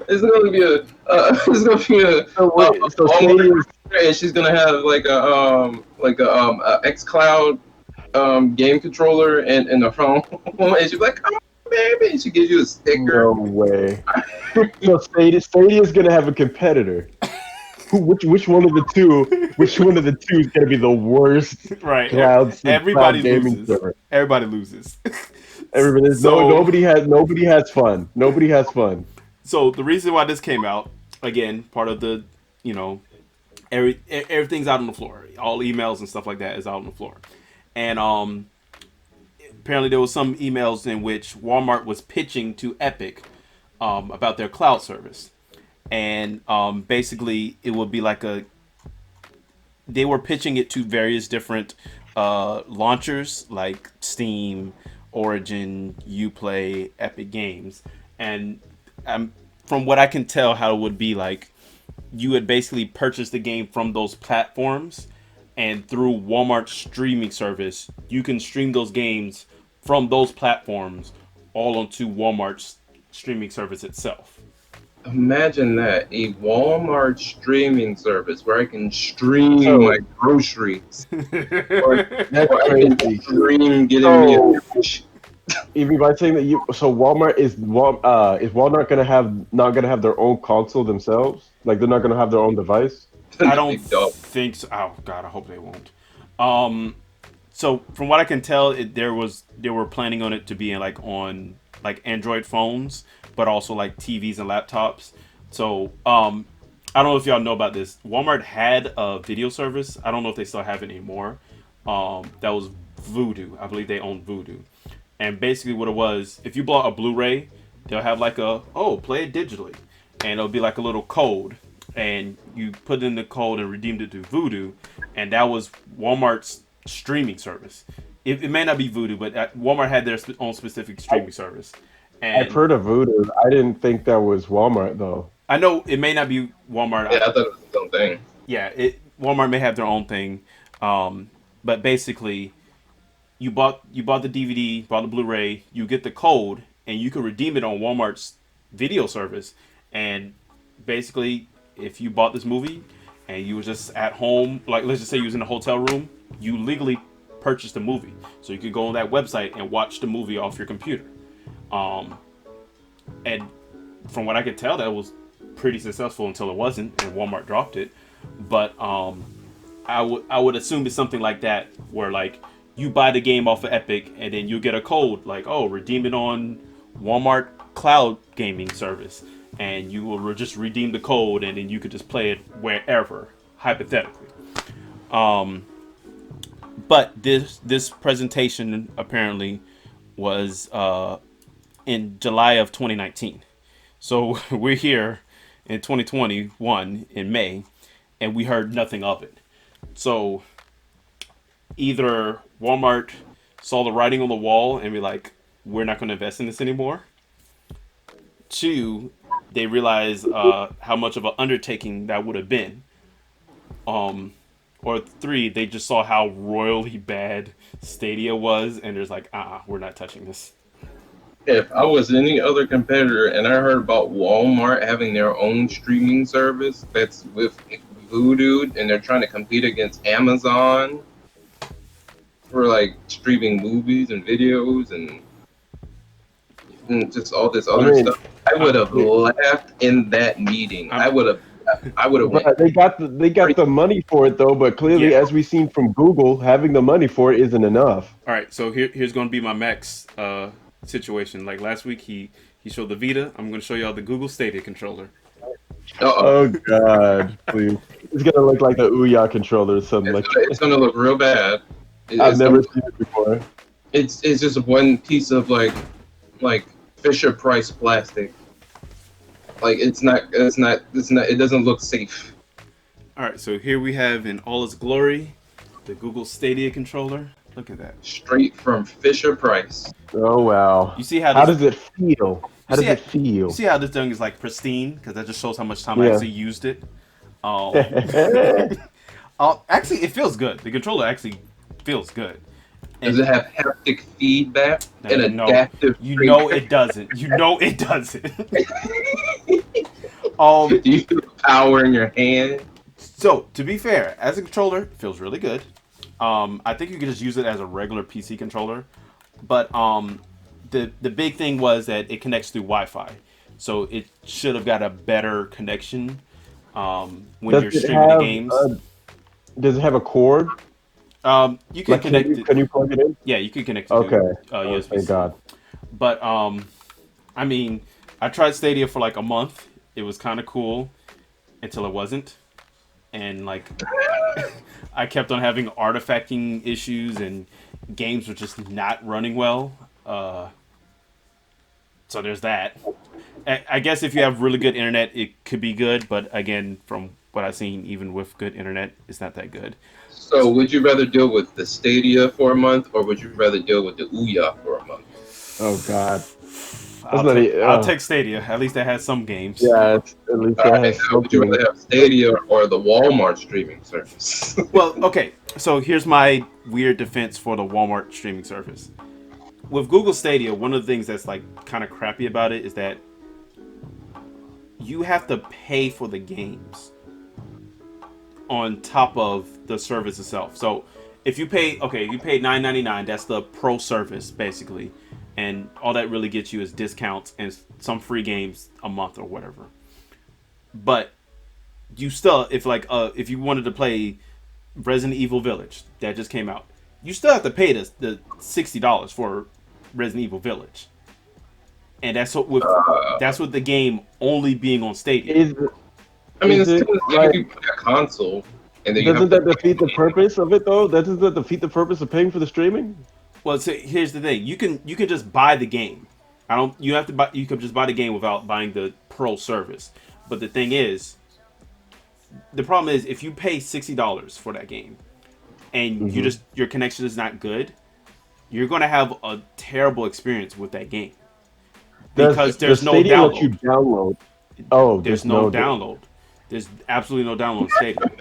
It's gonna be So a wait, so Walmart, Stadium. and she's gonna have a XCloud game controller and a phone, and she's like, "Come on, baby," and she gives you a sticker. No way. So Stadium's gonna have a competitor. Which one of the two? Which one of the two is gonna be the worst Right. cloud Everybody gaming loses. server? Everybody loses. Everybody, So nobody has fun. Nobody has fun. So the reason why this came out, again, part of the, everything's out on the floor. All emails and stuff like that is out on the floor. And apparently there was some emails in which Walmart was pitching to Epic about their cloud service. And basically it would be like they were pitching it to various different launchers like Steam, Origin, Uplay, Epic Games. And from what I can tell, how it would be like, you would basically purchase the game from those platforms, and through Walmart's streaming service, you can stream those games from those platforms all onto Walmart's streaming service itself. Imagine that, a Walmart streaming service where I can stream So my groceries, or, that's or I can crazy. stream getting me a fish. Even by saying that Walmart is Walmart gonna have not gonna have their own console themselves? Like they're not gonna have their own device? I don't think so. Oh God, I hope they won't. So from what I can tell, they were planning on it to be on Android phones, but also like TVs and laptops. So I don't know if y'all know about this. Walmart had a video service. I don't know if they still have it anymore. That was Vudu. I believe they own Vudu. And basically what it was, if you bought a Blu-ray, they'll have play it digitally. And it'll be like a little code. And you put in the code and redeemed it to Vudu. And that was Walmart's streaming service. It may not be Vudu, but Walmart had their own specific streaming service. And I've heard of Voodoo. I didn't think that was Walmart though. I know it may not be Walmart. Yeah, I thought it was its own thing. Yeah, Walmart may have their own thing. But basically, you bought the DVD, bought the Blu-ray, you get the code, and you can redeem it on Walmart's video service. And basically, if you bought this movie and you were just at home, like let's just say you was in a hotel room, you legally purchased the movie, so you could go on that website and watch the movie off your computer. And from what I could tell, that was pretty successful until it wasn't, and Walmart dropped it. But I would assume it's something like that, where like you buy the game off of Epic, and then you get a code like, oh, redeem it on Walmart cloud gaming service, and you will just redeem the code, and then you could just play it wherever, hypothetically. But this presentation apparently was in July of 2019. So we're here in 2021 in May, and we heard nothing of it. So either Walmart saw the writing on the wall and be like, we're not going to invest in this anymore. Two, they realized how much of an undertaking that would have been. or 3, they just saw how royally bad Stadia was, and there's like, we're not touching this. If I was any other competitor and I heard about Walmart having their own streaming service that's with Voodoo and they're trying to compete against Amazon for like streaming movies and videos and just all this other stuff, I would have laughed in that meeting. I would have went. But they got the money for it though, but clearly, Yeah. as we've seen from Google, having the money for it isn't enough. All right, so here's going to be my Max situation. Like last week, he showed the Vita. I'm going to show y'all the Google Stadia controller. Oh God, please! It's gonna look like the Ouya controller or something like that. It's gonna look real bad. I've never seen it before. It's just one piece of like Fisher Price plastic. Like it doesn't look safe. All right, so here we have in all its glory the Google Stadia controller. Look at that. Straight from Fisher Price. Oh wow! You see how does it feel? How does it feel? You see how this thing is like pristine, because that just shows how much time I actually used it. Actually, it feels good. The controller actually feels good. Does it have haptic feedback and adaptive? You know it doesn't. You know it doesn't. Do you feel the power in your hand? So, to be fair, as a controller, it feels really good. I think you can just use it as a regular PC controller. But the big thing was that it connects through Wi-Fi. So it should have got a better connection when you're streaming the games. Does it have a cord? You can connect it. Can you plug it in? Yeah, you can connect it to USB. Thank God. But I mean, I tried Stadia for like a month. It was kind of cool until it wasn't, and like I kept on having artifacting issues and games were just not running well. So there's that. I guess if you have really good internet, it could be good. But again, from what I've seen, even with good internet, it's not that good. So would you rather deal with the Stadia for a month, or would you rather deal with the Ouya for a month? Oh God. I'll take Stadia. At least it has some games. Yeah, at least it has something. Would you rather have Stadia or the Walmart streaming service? Well, okay. So here's my weird defense for the Walmart streaming service. With Google Stadia, one of the things that's like kind of crappy about it is that you have to pay for the games on top of the service itself. So if you pay, you paid $9.99, that's the pro service basically, and all that really gets you is discounts and some free games a month or whatever. But you still, if you wanted to play Resident Evil Village that just came out, you still have to pay the $60 for Resident Evil Village, and that's what the game only being on Stadia. It's still like you play a console, and then doesn't that defeat the purpose of it though? Doesn't that defeat the purpose of paying for the streaming? Well, so here's the thing: you can just buy the game. You can just buy the game without buying the pro service. But the thing is, the problem is if you pay $60 for that game, and your connection is not good, you're going to have a terrible experience with that game because there's no download. Let you download. Oh, there's no download. There's absolutely no download Stadia.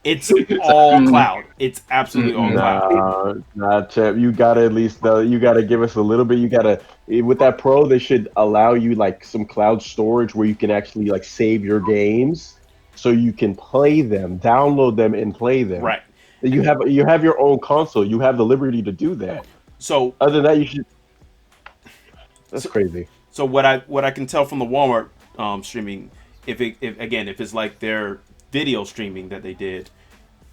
It's all cloud. It's absolutely all cloud. Nah, Chip. You gotta at least you gotta give us a little bit. You gotta with that Pro, they should allow you like some cloud storage where you can actually like save your games, so you can play them, download them, and play them. Right. You have your own console. You have the liberty to do that. So other than that, you should. That's crazy. So what I can tell from the Walmart streaming, if it's like their video streaming that they did,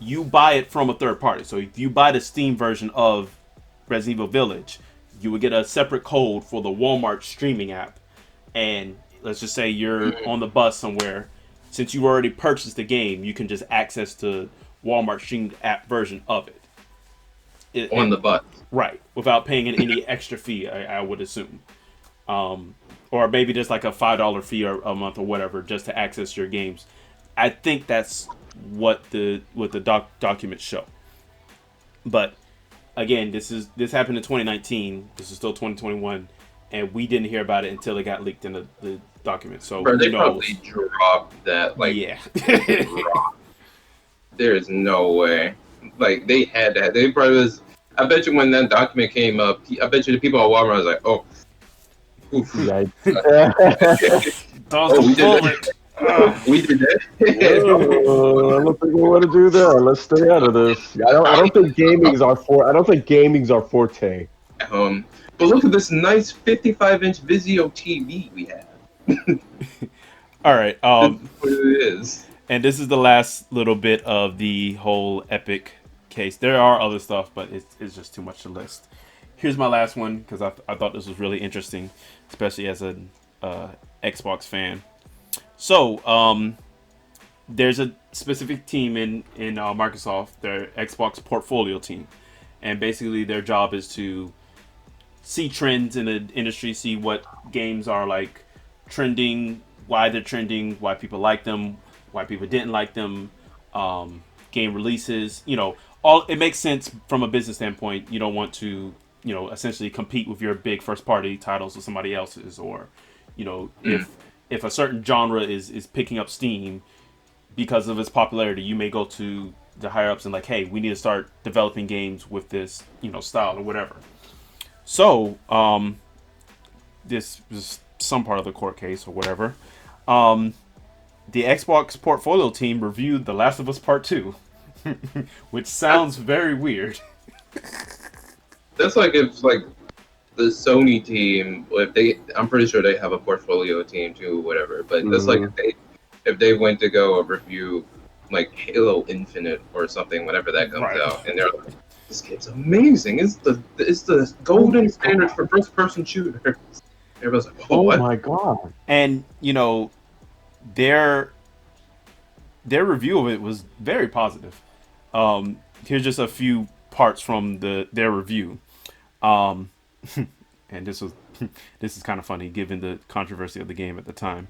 you buy it from a third party. So if you buy the Steam version of Resident Evil Village, you would get a separate code for the Walmart streaming app. And let's just say you're on the bus somewhere. Since you already purchased the game, you can just access the Walmart streamed app version of it. On the bus. Right. Without paying any extra fee, I would assume. Or maybe just like a $5 fee a month or whatever just to access your games. I think that's what the documents show. But again, this happened in 2019. This is still 2021, and we didn't hear about it until it got leaked in the document. So they probably dropped that. Like, yeah. There is no way. Like they had that. They probably was. I bet you when that document came up, I bet you the people at Walmart was like, "Oh, oof. Yikes. Dodge Oh, the we did bullet. that. We did that." Oh, I don't think we want to do that. Let's stay out of this. I don't think gaming's our for. I don't think gaming's our forte. But look at this nice 55-inch Vizio TV we have. All right. This is what it is. And this is the last little bit of the whole Epic case. There are other stuff, but it's just too much to list. Here's my last one because I thought this was really interesting, especially as an Xbox fan. So, there's a specific team in Microsoft, their Xbox portfolio team, and basically their job is to see trends in the industry, see what games are like trending, why they're trending, why people like them, why people didn't like them, game releases. All it makes sense from a business standpoint. You don't want to, essentially compete with your big first party titles with somebody else's, or, if a certain genre is picking up steam because of its popularity, you may go to the higher ups and like, hey, we need to start developing games with this, style or whatever. So, this is some part of the court case or whatever. The Xbox portfolio team reviewed The Last of Us Part 2, which sounds very weird. That's like if like the Sony team, I'm pretty sure they have a portfolio team too, whatever. But that's like if they went to go review like Halo Infinite or something, whenever that comes out, and they're like, "This game's amazing! It's the golden standard for first-person shooters." Everybody's like, "Oh, what? My god!" And their review of it was very positive. Here's just a few parts from their review. And this is kind of funny given the controversy of the game at the time.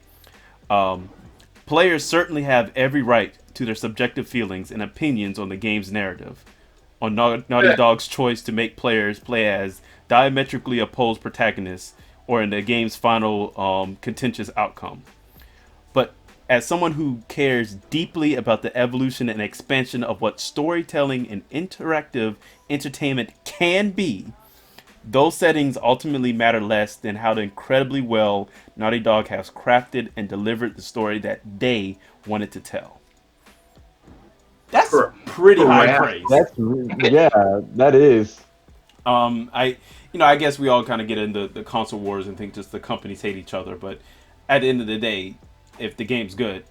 Players certainly have every right to their subjective feelings and opinions on the game's narrative, on Naughty Dog's choice to make players play as diametrically opposed protagonists, or in the game's final contentious outcome. But as someone who cares deeply about the evolution and expansion of what storytelling and interactive entertainment can be, those settings ultimately matter less than how incredibly well Naughty Dog has crafted and delivered the story that they wanted to tell. That's pretty high praise. That is. I guess we all kind of get into the console wars and think just the companies hate each other, but at the end of the day, if the game's good,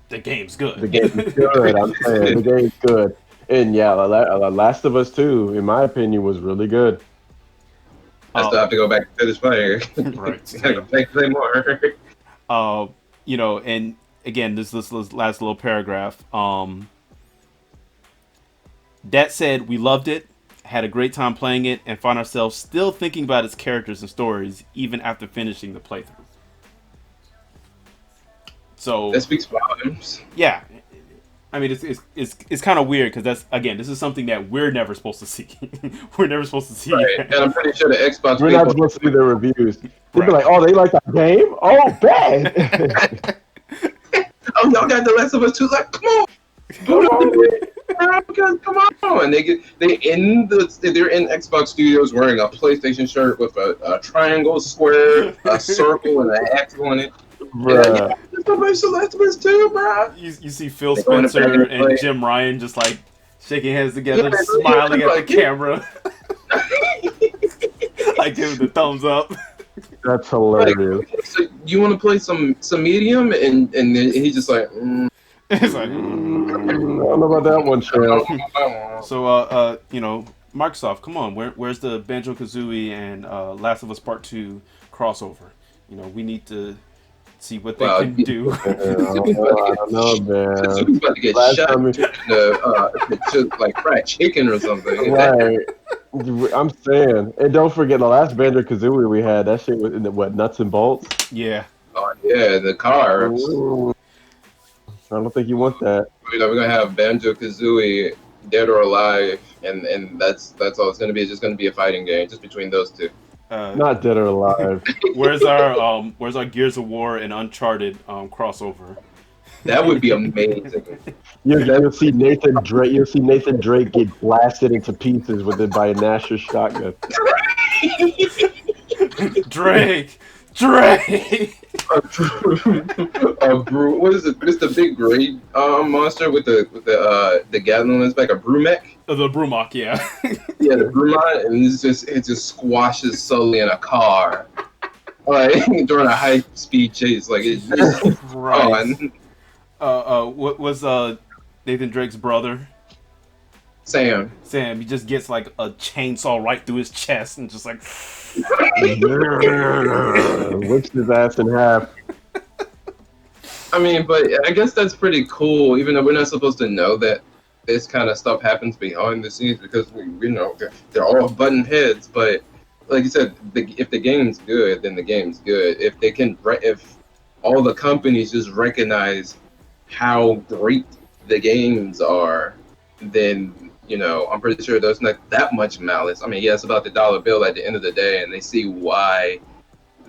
the game's good. The game's good. I'm saying the game's good, and yeah, Last of Us 2, in my opinion, was really good. I still have to go back to this player. Right. I gotta play more. And again, this last little paragraph. That said, we loved it, had a great time playing it, and found ourselves still thinking about its characters and stories even after finishing the playthrough. So that speaks volumes. Yeah, I mean it's kind of weird because this is something that we're never supposed to see. We're never supposed to see. Right. And I'm pretty sure the Xbox. We're not supposed to see their reviews. They'd be like, "Oh, they like that game? Oh, bad." Oh, y'all got The Last of Us 2? Like, come on. Come on! They're in Xbox Studios wearing a PlayStation shirt with a triangle, square, a circle, and a X on it. Bruh. It's The Last of Us 2, bro. You see Phil Spencer and Jim Ryan just like shaking hands together, smiling at the camera, like giving the thumbs up. That's hilarious. Like, so you want to play some medium, and then he's just like. It's like, I don't know about that one, Chad. So, Microsoft, come on, where's the Banjo-Kazooie and Last of Us Part 2 crossover? We need to see what they can do. I don't know, man. Kazooie's about to get shot like fried chicken or something. Right. I'm saying. And don't forget, the last Banjo-Kazooie we had, that shit was in the, nuts and bolts? Yeah. Oh, yeah, the car. Ooh. I don't think you want that. We're gonna have Banjo-Kazooie, Dead or Alive, and that's all it's gonna be. It's just gonna be a fighting game, just between those two. Not Dead or Alive. Where's our Gears of War and Uncharted crossover? That would be amazing. You'll see Nathan Drake. You'll see Nathan Drake get blasted into pieces with it by a Nash's shotgun. Drake, Drake. What is it? Mr. Big Grade monster with the Gatling on his back, a Brumek. The Brumok, yeah. Yeah, the Brumon, and it just squashes Sully in a car, like during a high speed chase. Like it's just fun. What was Nathan Drake's brother? Sam. He just gets like a chainsaw right through his chest and just like whips his ass in half. I mean, but I guess that's pretty cool, even though we're not supposed to know that this kind of stuff happens behind the scenes because we know they're all button heads. But like you said, if the game's good, then the game's good. If all the companies just recognize how great the games are, then I'm pretty sure there's not that much malice. I mean, yeah, it's about the dollar bill at the end of the day, and they see why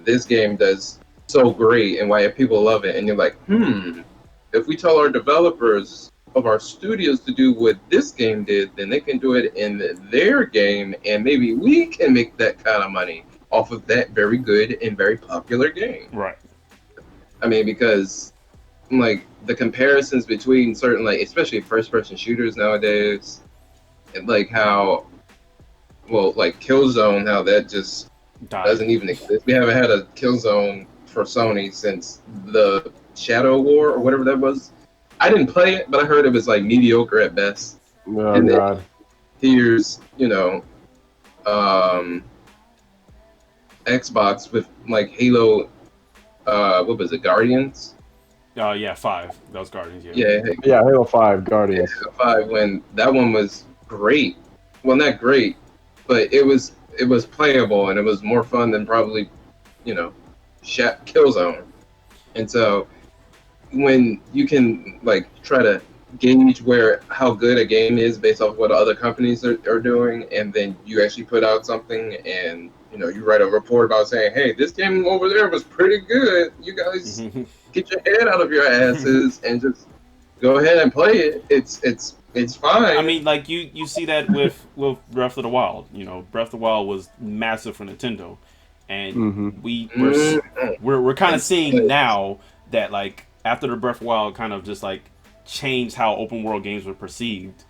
this game does so great and why people love it. And you're like, if we tell our developers of our studios to do what this game did, then they can do it in their game, and maybe we can make that kind of money off of that very good and very popular game. Right. I mean, because like the comparisons between certain, like especially first-person shooters nowadays, and like how, well, like Killzone, how that just doesn't even exist. We haven't had a Killzone for Sony since the Shadow War or whatever that was. I didn't play it, but I heard it was like mediocre at best. Oh, and God. Here's Xbox with like Halo. What was it? Guardians. Yeah, 5. That was Guardians. Yeah, Halo 5 Guardians. Halo 5. When that one was great. Well, not great, but it was playable and it was more fun than probably Killzone. And so when you can like try to gauge how good a game is based off what other companies are doing, and then you actually put out something and you write a report about saying, hey, this game over there was pretty good, you guys get your head out of your asses and just go ahead and play it. It's fine. I mean, like you see that with Breath of the Wild. Breath of the Wild was massive for Nintendo, and we're kind of seeing now that like after the Breath of the Wild kind of just like changed how open world games were perceived.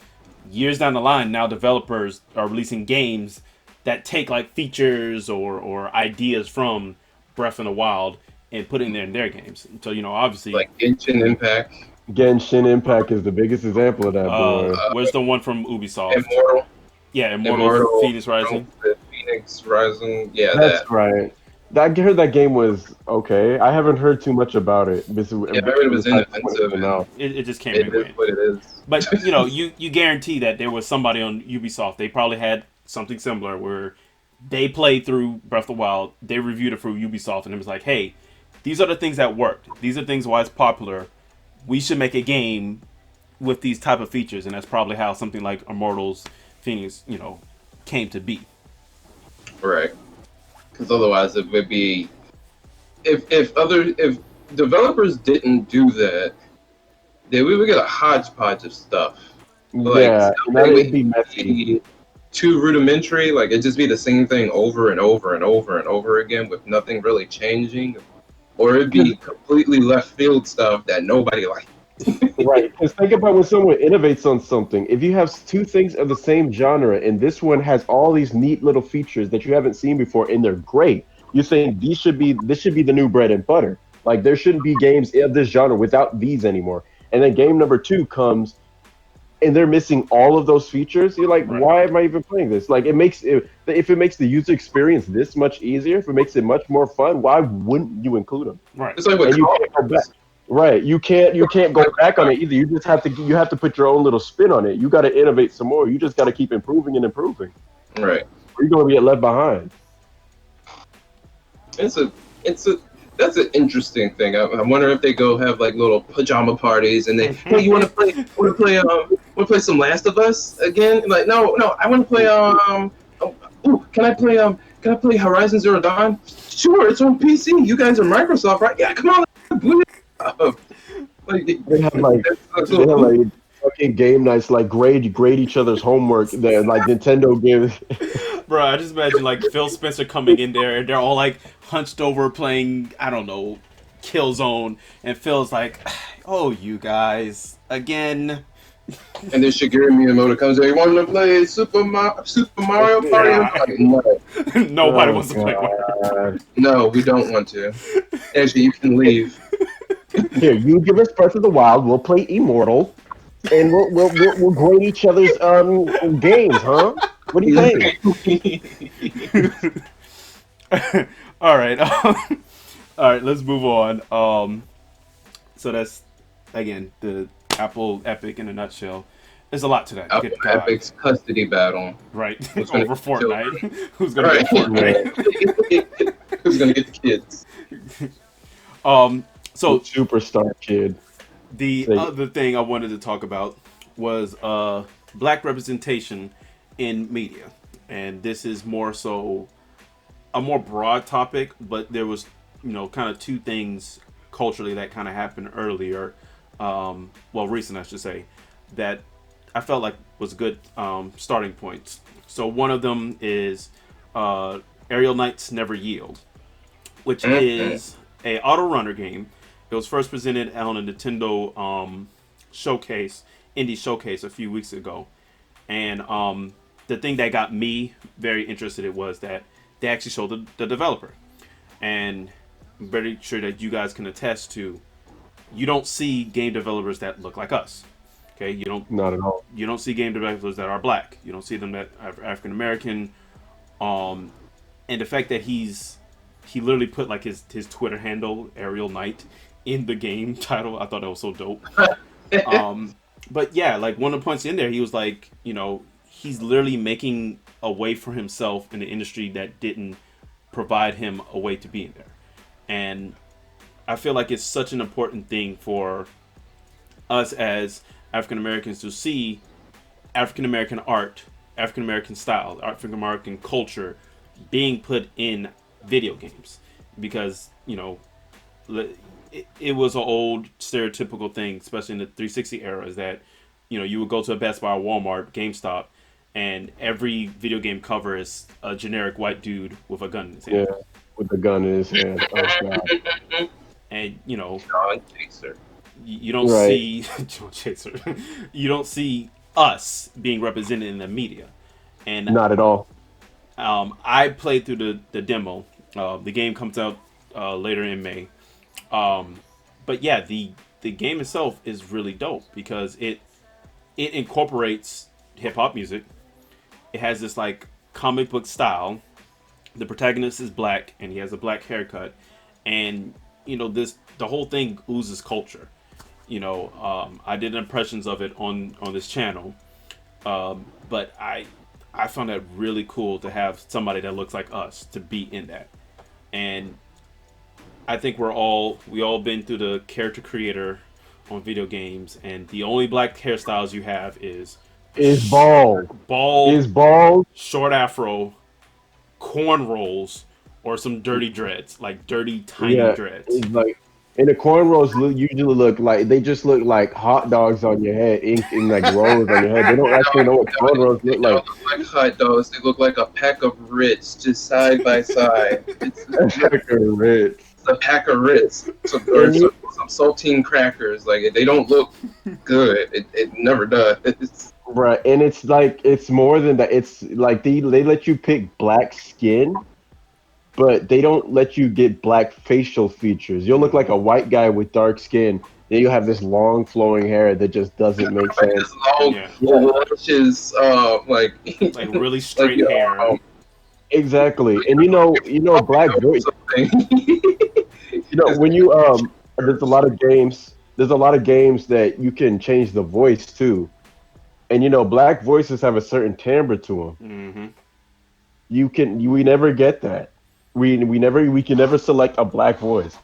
Years down the line, now developers are releasing games that take like features or ideas from Breath of the Wild and put it in their games. So obviously, like Genshin Impact. Genshin Impact is the biggest example of that, boy. Where's the one from Ubisoft? Immortal. Yeah, Immortal Phoenix Rising. Phoenix Rising. Yeah, that's right. I heard that game was okay. I haven't heard too much about it. I heard it was inoffensive. It just came in. It is what it is. But you guarantee that there was somebody on Ubisoft. They probably had something similar where they played through Breath of the Wild. They reviewed it for Ubisoft, and it was like, hey, these are the things that worked. These are things why it's popular. We should make a game with these type of features, and that's probably how something like Immortals Phoenix, came to be. Right. Because otherwise, it would be if developers didn't do that, then we would get a hodgepodge of stuff. Yeah, that would be messy. Too rudimentary. Like it'd just be the same thing over and over and over and over again with nothing really changing, or it'd be completely left field stuff that nobody likes. Right. Because think about when someone innovates on something. If you have two things of the same genre, and this one has all these neat little features that you haven't seen before, and they're great, you're saying this should be the new bread and butter. Like there shouldn't be games of this genre without these anymore. And then game number 2 comes, and they're missing all of those features. You're like, right. Why am I even playing this? Like if it makes the user experience this much easier, if it makes it much more fun, why wouldn't you include them? Right. It's like what you can't go back. Right, you can't go back on it either. You just have to put your own little spin on it. You got to innovate some more. You just got to keep improving and improving. Right, or you're going to get left behind. That's an interesting thing. I wonder if they go have like little pajama parties and they, hey, you want to play some Last of Us again? Like, no, I want to play can I play Horizon Zero Dawn? Sure, it's on PC. You guys are Microsoft, right? Yeah, come on. Like, They have like that's they have like fucking game nights, like grade each other's homework. That like Nintendo gives. Bro, I just imagine like Phil Spencer coming in there and they're all like hunched over playing, I don't know, Killzone, and Phil's like, "Oh, you guys again." and then Shigeru Miyamoto comes in. You want to play Super Mario Party? I'm like, no, Nobody Oh wants to play Mario. god! no, we don't want to. Actually, you can leave. Here, you give us Breath of the Wild. We'll play Immortal, and we'll grade each other's games, huh? What do you think? All right, all right. Let's move on. So that's again the Apple Epic in a nutshell. There's a lot to that. Good God. Epic's custody battle. Right. Who's gonna Over get the children? Fortnite. Who's gonna Right. get Fortnite? Who's gonna get the kids? So Superstar kid. the Say- other thing I wanted to talk about was black representation in media, and this is more so a more broad topic, but there was kind of two things culturally that kind of happened earlier, well, recent I should say, that I felt like was good starting points. So one of them is Aerial Knights Never Yield, which is a auto runner game. It was first presented on a Nintendo showcase, indie showcase a few weeks ago, and the thing that got me very interested in was that they actually showed the developer, and I'm very sure that you guys can attest to. You don't see game developers that look like us. Okay, Not at all. you don't see game developers that are black. You don't see them that are African American. And the fact that he literally put like his Twitter handle Ariel Knight in the game title, I thought that was so dope. But yeah, like one of the points in there, he was like, he's literally making a way for himself in the industry that didn't provide him a way to be in there. And I feel like it's such an important thing for us as African Americans to see African American art, African American style, African American culture being put in video games, because it was an old stereotypical thing, especially in the 360 era, is that you would go to a Best Buy, Walmart, GameStop, and every video game cover is a generic white dude with a gun in his hand. Yeah, with a gun in his hand. Oh god. And John Chaser. you don't Right. see John Chaser. You don't see us being represented in the media. And Not at all. I played through the demo. The game comes out later in May. But yeah, the game itself is really dope because it incorporates hip hop music. It has this like comic book style. The protagonist is black and he has a black haircut, and the whole thing oozes culture. I did impressions of it on this channel, but I found that really cool to have somebody that looks like us to be in that. And I think we all been through the character creator on video games, and the only black hairstyles you have is Is bald. short afro, cornrows, or some dirty dreads, like dirty tiny dreads. It's like, and the cornrows usually look like they just look like hot dogs on your head, ink in like rolls on your head. They don't actually know what cornrows They look don't like. look like hot dogs. They look like a pack of Ritz, just side by side. It's a pack of Ritz, some saltine crackers. Like, they don't look good. It never does. Right, and it's like it's more than that. It's like they let you pick black skin, but they don't let you get black facial features. You'll look like a white guy with dark skin. Then you'll have this long flowing hair that just doesn't make Like sense. this long, Yeah. luscious, like Like really straight hair. Exactly, and black voice. something. When you there's a lot of games. There's a lot of games that you can change the voice too, and black voices have a certain timbre to them. Mm-hmm. We never get that. We can never select a black voice.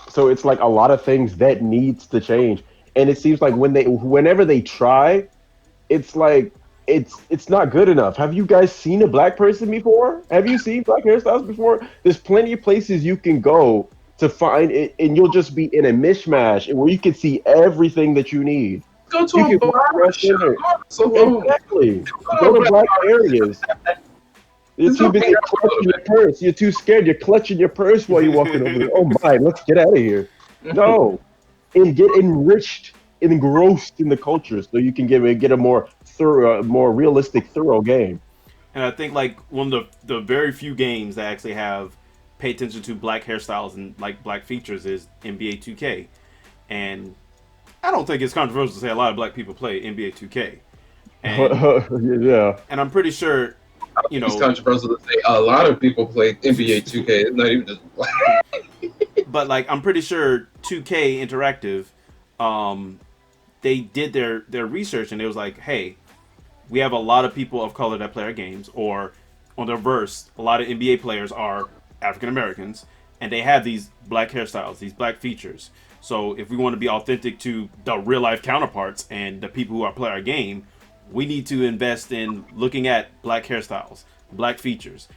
So it's like a lot of things that needs to change, and it seems like whenever they try, it's like it's not good enough. Have you guys seen a black person before? Have you seen black hairstyles before? There's plenty of places you can go to find it, and you'll just be in a mishmash where you can see everything that you need. Go to You a can watch barber shop, wrestling. go to a salon, Exactly. go to Go a to black black barber. areas. You're Just too go hang busy out for a clutching little your purse. You're too scared. You're clutching your purse while you're walking over there. Oh my, let's get out of here. bit. No. And get enriched, engrossed in the culture so you can get a more thorough, more realistic, thorough game. And I think like one of the very few games that actually have pay attention to black hairstyles and like black features is NBA 2K. And I don't think it's controversial to say a lot of black people play NBA 2K. And Yeah. I'm pretty sure, you It's know, controversial to say a lot of people play NBA 2K. It's not even just but like I'm pretty sure 2K Interactive, um, they did their research and it was like, hey, we have a lot of people of color that play our games, or on the reverse, a lot of NBA players are African Americans, and they have these black hairstyles, these black features. So if we want to be authentic to the real life counterparts and the people who are play our game, we need to invest in looking at black hairstyles, black features.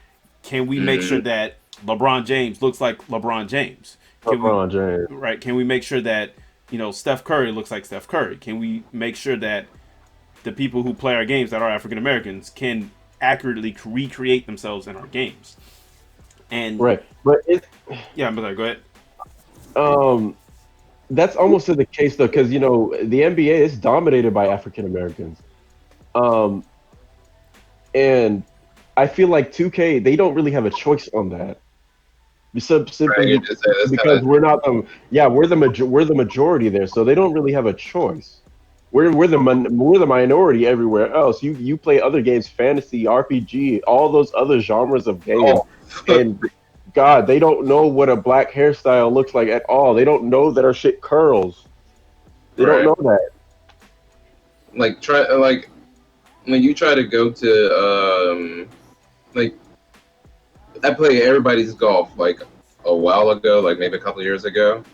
Can we make sure mm, that LeBron James looks like LeBron James? Can we LeBron James. right? Can we make sure that Steph Curry looks like Steph Curry? Can we make sure that the people who play our games that are African Americans can accurately recreate themselves in our games? And Right. But yeah, I'm sorry, go ahead. um that's almost the case though, because the NBA is dominated by African Americans. Um and I feel like 2K, they don't really have a choice on that. right. Simply You just say that's kind because of we're the majority there, so they don't really have a choice. We're the minority everywhere else. You play other games, fantasy, RPG, all those other genres of game, oh, and God, they don't know what a black hairstyle looks like at all. They don't know that our shit curls. They don't right. know that. Like try like when you try to go to like I play everybody's golf like a while ago, like maybe a couple of years ago,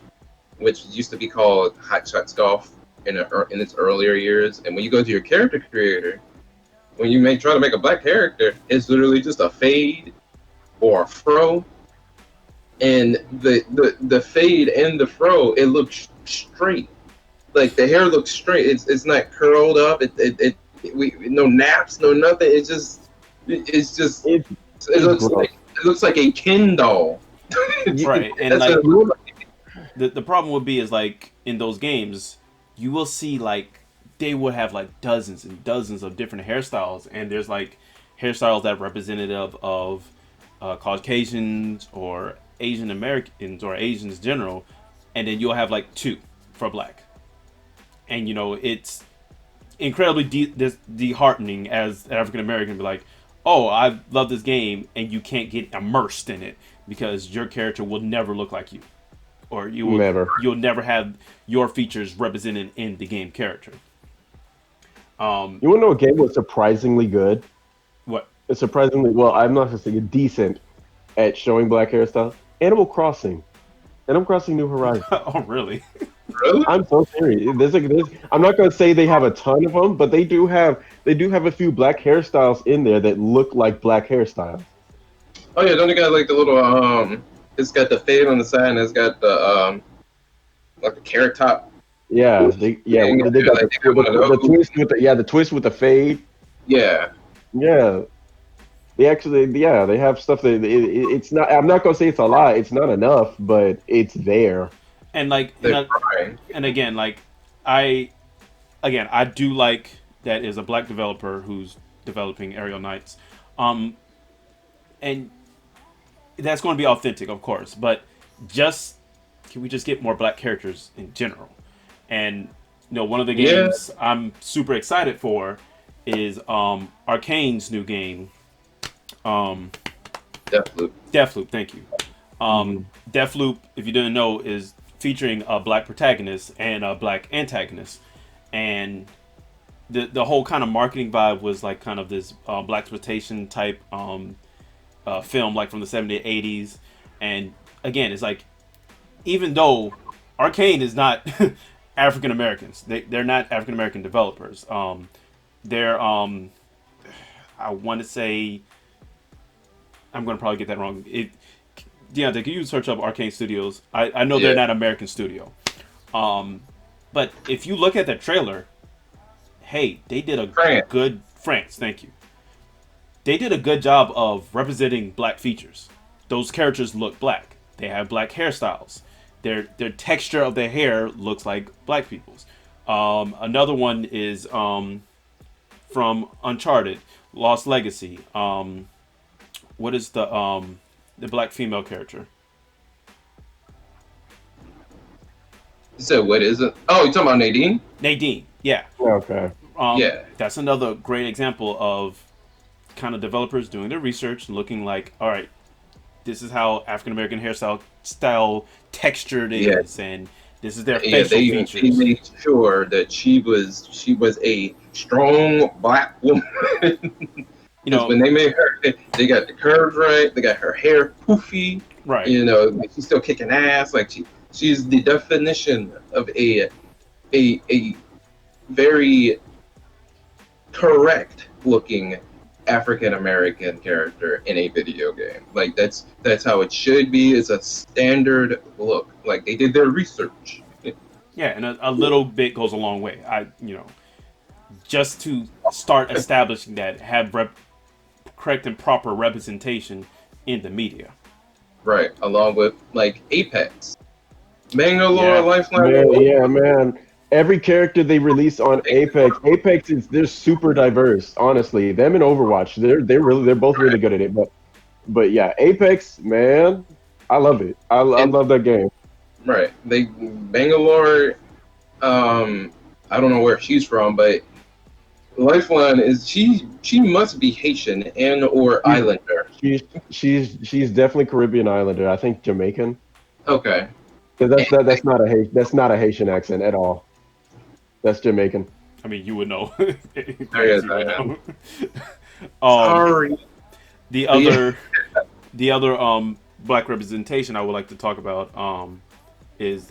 which used to be called Hot Shots Golf in its earlier years. And when you go to your character creator, when you try to make a black character, it's literally just a fade or a fro, and the fade and the fro, it looks straight. Like the hair looks straight. It's not curled up. We no naps, no nothing. It's just It, it it's looks gross. like a Ken doll. You, Right, and That's what like it looks like. the problem would be is like in those games, you will see like they would have like dozens and dozens of different hairstyles, and there's like hairstyles that are representative of Caucasians or Asian Americans or Asians in general, and then you'll have like two for black, and it's incredibly disheartening as an African American to be like, oh, I love this game, and you can't get immersed in it because your character will never look like you, or never. you'll never have your features represented in the game character. You want to know a game was surprisingly good? What? It's surprisingly well. I'm not going to say decent at showing black hairstyles. Animal Crossing. Animal Crossing New Horizons. Oh, really? Really? I'm so serious. I'm not going to say they have a ton of them, but they do have a few black hairstyles in there that look like black hairstyles. Oh yeah, don't you got like the little it's got the fade on the side and it's got the like the carrot top Yeah, thing. they got Like they got one of the those. twist with the twist with the fade. Yeah. Yeah, they have stuff that it's not. I'm not going to say it's a lot. It's not enough, but it's there. And like, They're trying. and again, like, I I do like that is a black developer who's developing Aerial Knights, um, and that's going to be authentic, of course. But just can we just get more black characters in general? And one of the Yeah, games I'm super excited for is Arcane's new game, um, definitely. Deathloop. Thank you. Hmm. Deathloop, if you didn't know, is featuring a black protagonist and a black antagonist, and the whole kind of marketing vibe was like kind of this black exploitation type film, like from the 70s, 80s, and again, it's like even though Arcane is not African Americans, they're not African American developers. They're I want to say I'm going to probably get that wrong. Deontay, can you search up Arcane Studios? I know they're Yeah. not an American studio. But if you look at the trailer, hey, they did a France. good France. Thank you. They did a good job of representing black features. Those characters look black. They have black hairstyles. Their texture of their hair looks like black people's. Another one is from Uncharted, Lost Legacy. What is the black female character? You said what is it? Oh, you talking about Nadine? Nadine. Yeah. Okay. Yeah. That's another great example of kind of developers doing their research and looking like, all right, this is how African American hairstyle textured Yeah. is, and this is their Yeah, facial they features. made sure that she was a strong black woman. You Because know, when they made her, they got the curves right. They got her hair poofy. right? You know, like she's still kicking ass. Like she's the definition of a very correct looking African American character in a video game. Like that's how it should be. It's a standard look. Like they did their research. Yeah, and a little bit goes a long way. Just to start establishing that, have correct and proper representation in the media. Right, along with like Apex, Bangalore, Yeah. Lifeline. Yeah, man. Every character they release on Apex they're super diverse. Honestly, them and Overwatch, they're both really good at it. But yeah, Apex, man, I love it. I love that game. Right, they Bangalore. I don't know where she's from, but Lifeline is she must be Haitian and or Islander. She's definitely Caribbean Islander. I think Jamaican. Okay. 'Cause that's not a Haitian accent at all. That's Jamaican. I mean, you would know. Yes, You would I know. Sorry. The other, the other black representation I would like to talk about is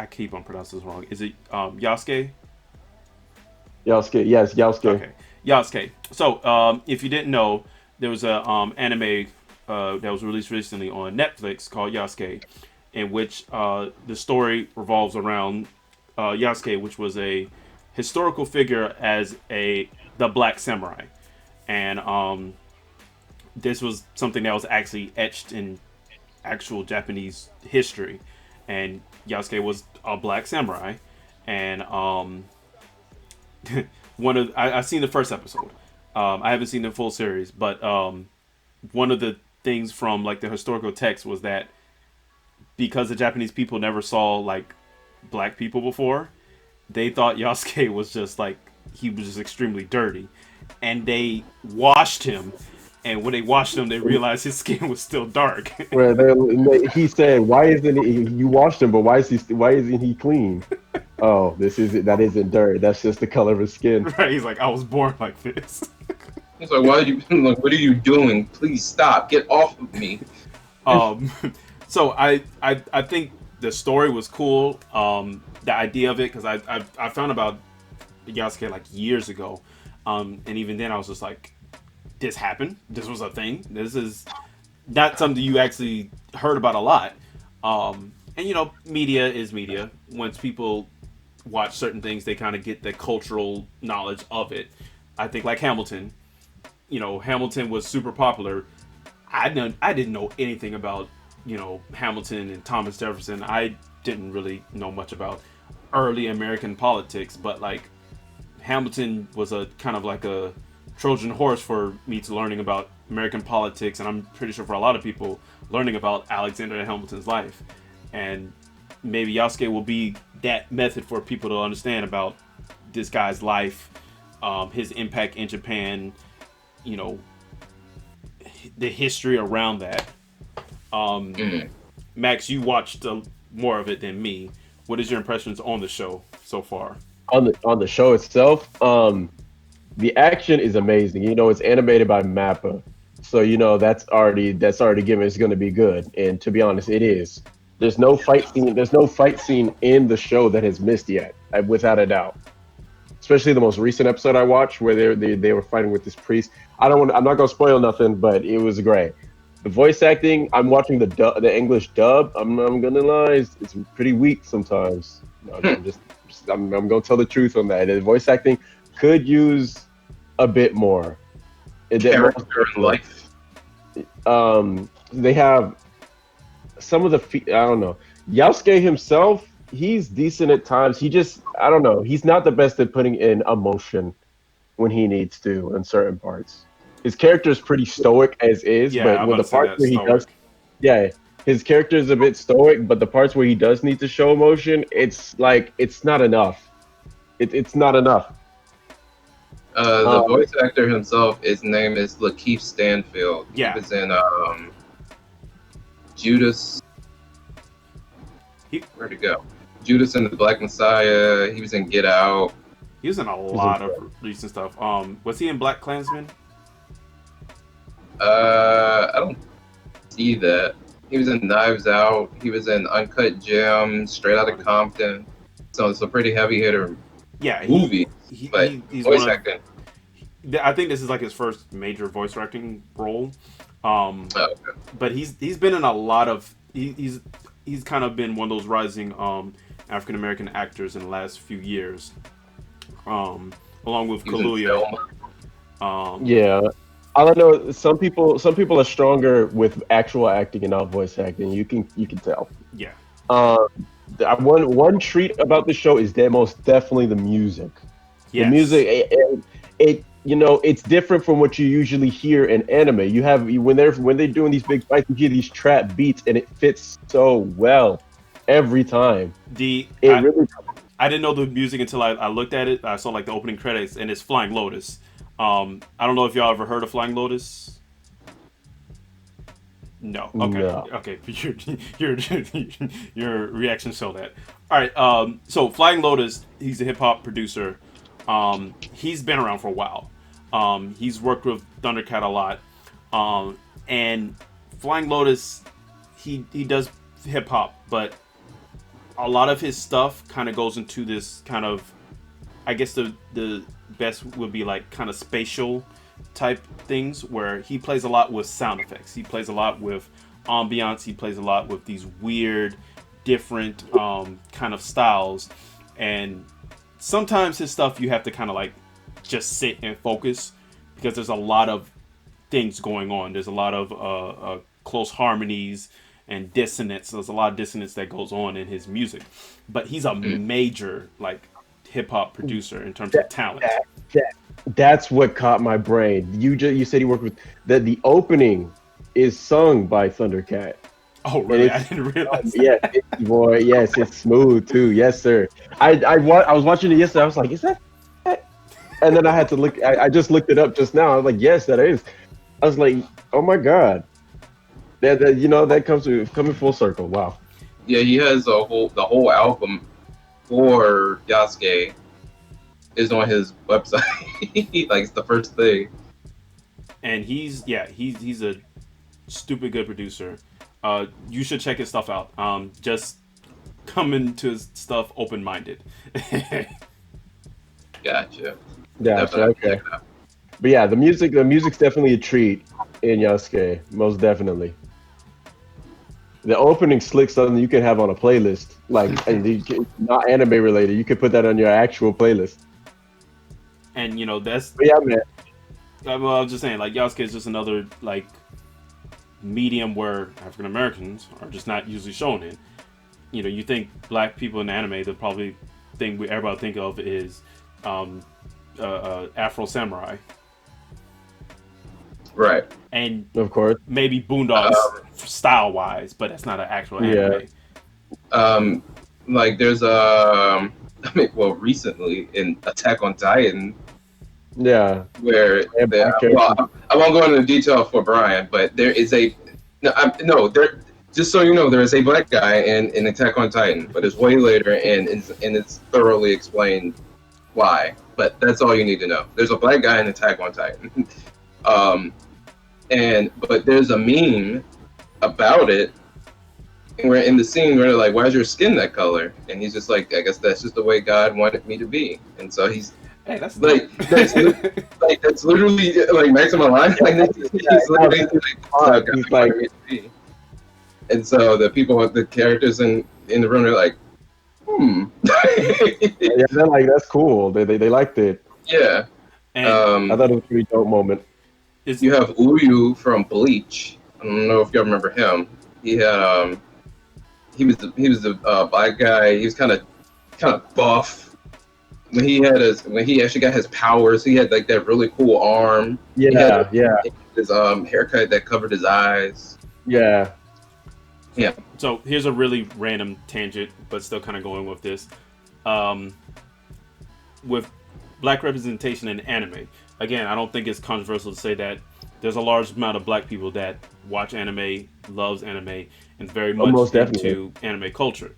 I keep on pronouncing this wrong. Is it Yasuke? Yasuke, yes, Yasuke. Okay, Yasuke. So if you didn't know, there was a anime that was released recently on Netflix called Yasuke, in which the story revolves around Yasuke, which was a historical figure as the Black Samurai, and this was something that was actually etched in actual Japanese history, and Yasuke was a Black Samurai, and I've seen the first episode. I haven't seen the full series, but one of the things from like the historical text was that because the Japanese people never saw like black people before, they thought Yasuke was just like he was just extremely dirty, and they washed him. And when they washed him, they realized his skin was still dark. Where he said, "Why isn't he, you washed him? But why isn't he clean?" Oh, that isn't dirt. That's just the color of his skin. Right? He's like, I was born like this. It's like, why are you like, what are you doing? Please stop. Get off of me. So I think the story was cool. The idea of it, because I found about Yasuke like years ago, and even then I was just like, this happened. This was a thing. This is not something you actually heard about a lot. And you know, media is media. Once people watch certain things, they kind of get the cultural knowledge of it. I think like Hamilton. You know, Hamilton was super popular. I didn't know anything about, you know, Hamilton and Thomas Jefferson. I didn't really know much about early American politics, but like Hamilton was a kind of like a Trojan horse for me to learning about American politics, and I'm pretty sure for a lot of people learning about Alexander Hamilton's life. And maybe Yasuke will be that method for people to understand about this guy's life, his impact in Japan, you know, the history around that. Max, you watched more of it than me. What is your impressions on the show so far? On the show itself, the action is amazing. You know, it's animated by Mappa, so you know that's already given it's going to be good. And to be honest, it is. There's no fight scene. There's no fight scene in the show that has missed yet, without a doubt. Especially the most recent episode I watched, where they were fighting with this priest. I'm not gonna spoil nothing, but it was great. The voice acting, I'm watching the English dub. I'm gonna lie, it's pretty weak sometimes. I'm gonna tell the truth on that. The voice acting could use a bit more. Most Character in definitely. life. They have some of the I don't know. Yasuke himself, he's decent at times. I don't know. He's not the best at putting in emotion when he needs to in certain parts. His character is pretty stoic as is, Yeah, but I'm with about the to say parts that where he does, stoic. yeah, his character is a bit stoic, but the parts where he does need to show emotion, it's like it's not enough. It's not enough. The Um, voice actor himself, his name is Lakeith Stanfield. He Yeah, was in Judas. he Where'd it go? Judas and the Black Messiah. He was in Get Out. he was in a lot of recent stuff. Was he in Black Klansman? I don't see that. He was in Knives Out. He was in Uncut Gems, Straight Outta Compton. So it's a pretty heavy hitter Yeah, movie, but he's voice one of. acting. I think this is like his first major voice acting role. Okay. But he's been in a lot of he's kind of been one of those rising African American actors in the last few years. Along with He was in Kaluuya. Selma. yeah, all I know, some people are stronger with actual acting and not voice acting. You can tell. Yeah. Um, one treat about the show is that most definitely the music. The Yes. music, it's different from what you usually hear in anime. When they're doing these big fights, you hear these trap beats, and it fits so well every time. The It really, I didn't know the music until I looked at it. I saw like the opening credits and it's Flying Lotus. I don't know if y'all ever heard of Flying Lotus. No. Okay. no. Okay. Your reaction show that. All right. So Flying Lotus, he's a hip hop producer. He's been around for a while. He's worked with Thundercat a lot. And Flying Lotus, he does hip hop, but a lot of his stuff kind of goes into this kind of, I guess the best would be like kind of spatial type things where he plays a lot with sound effects. He plays a lot with ambiance. He plays a lot with these weird, different kind of styles. And sometimes his stuff you have to kind of like just sit and focus because there's a lot of things going on. There's a lot of close harmonies and dissonance. There's a lot of dissonance that goes on in his music. But he's a major like hip hop producer in terms of talent. That's what caught my brain. You said he worked with the opening is sung by Thundercat. Oh, really? I didn't realize that. Yes, boy. Yes, it's smooth too. Yes, sir. I was watching it yesterday. I was like, is that? And then I had to look. I just looked it up just now. I was like, yes, that is. I was like, oh my god. That coming full circle. Wow. Yeah, he has the whole album for Yasuke is on his website. Like it's the first thing. And he's a stupid good producer. You should check his stuff out. Just come into his stuff open minded. Gotcha. Yeah. Definitely Okay. check it out. But yeah, the music's definitely a treat in Yasuke, most definitely. The opening slick something you can have on a playlist, like not anime related. You could put that on your actual playlist. And that's But yeah, man. well, I was just saying like Yasuke is just another like medium where African Americans are just not usually shown in. You think black people in anime, the probably thing everybody think of is Afro Samurai. Right. And Of course. maybe Boondocks style wise, but that's not an actual anime. Like there's recently in Attack on Titan Yeah. where I won't go into detail for Brian, but there is just so you know, there is a black guy in Attack on Titan, but it's way later and it's thoroughly explained why. But that's all you need to know. There's a black guy in Attack on Titan. But there's a meme about it. And we're in the scene where they're like, "Why is your skin that color?" And he's just like, "I guess that's just the way God wanted me to be." And so he's Hey, that's like dope. that's literally like Maximum Line. Like he's literally He's like, and so the people, the characters in the room are like, yeah, they're like, that's cool. They liked it. yeah. And I thought it was a pretty dope moment. it's You have Uyu from Bleach. I don't know if y'all remember him. He had he was the black guy. He was kind of buff. When he actually got his powers, he had like that really cool arm. He had Yeah, his haircut that covered his eyes. yeah. so here's a really random tangent, but still kind of going with this. With black representation in anime, again, I don't think it's controversial to say that there's a large amount of black people that watch anime, loves anime, and very much Most into definitely. anime culture.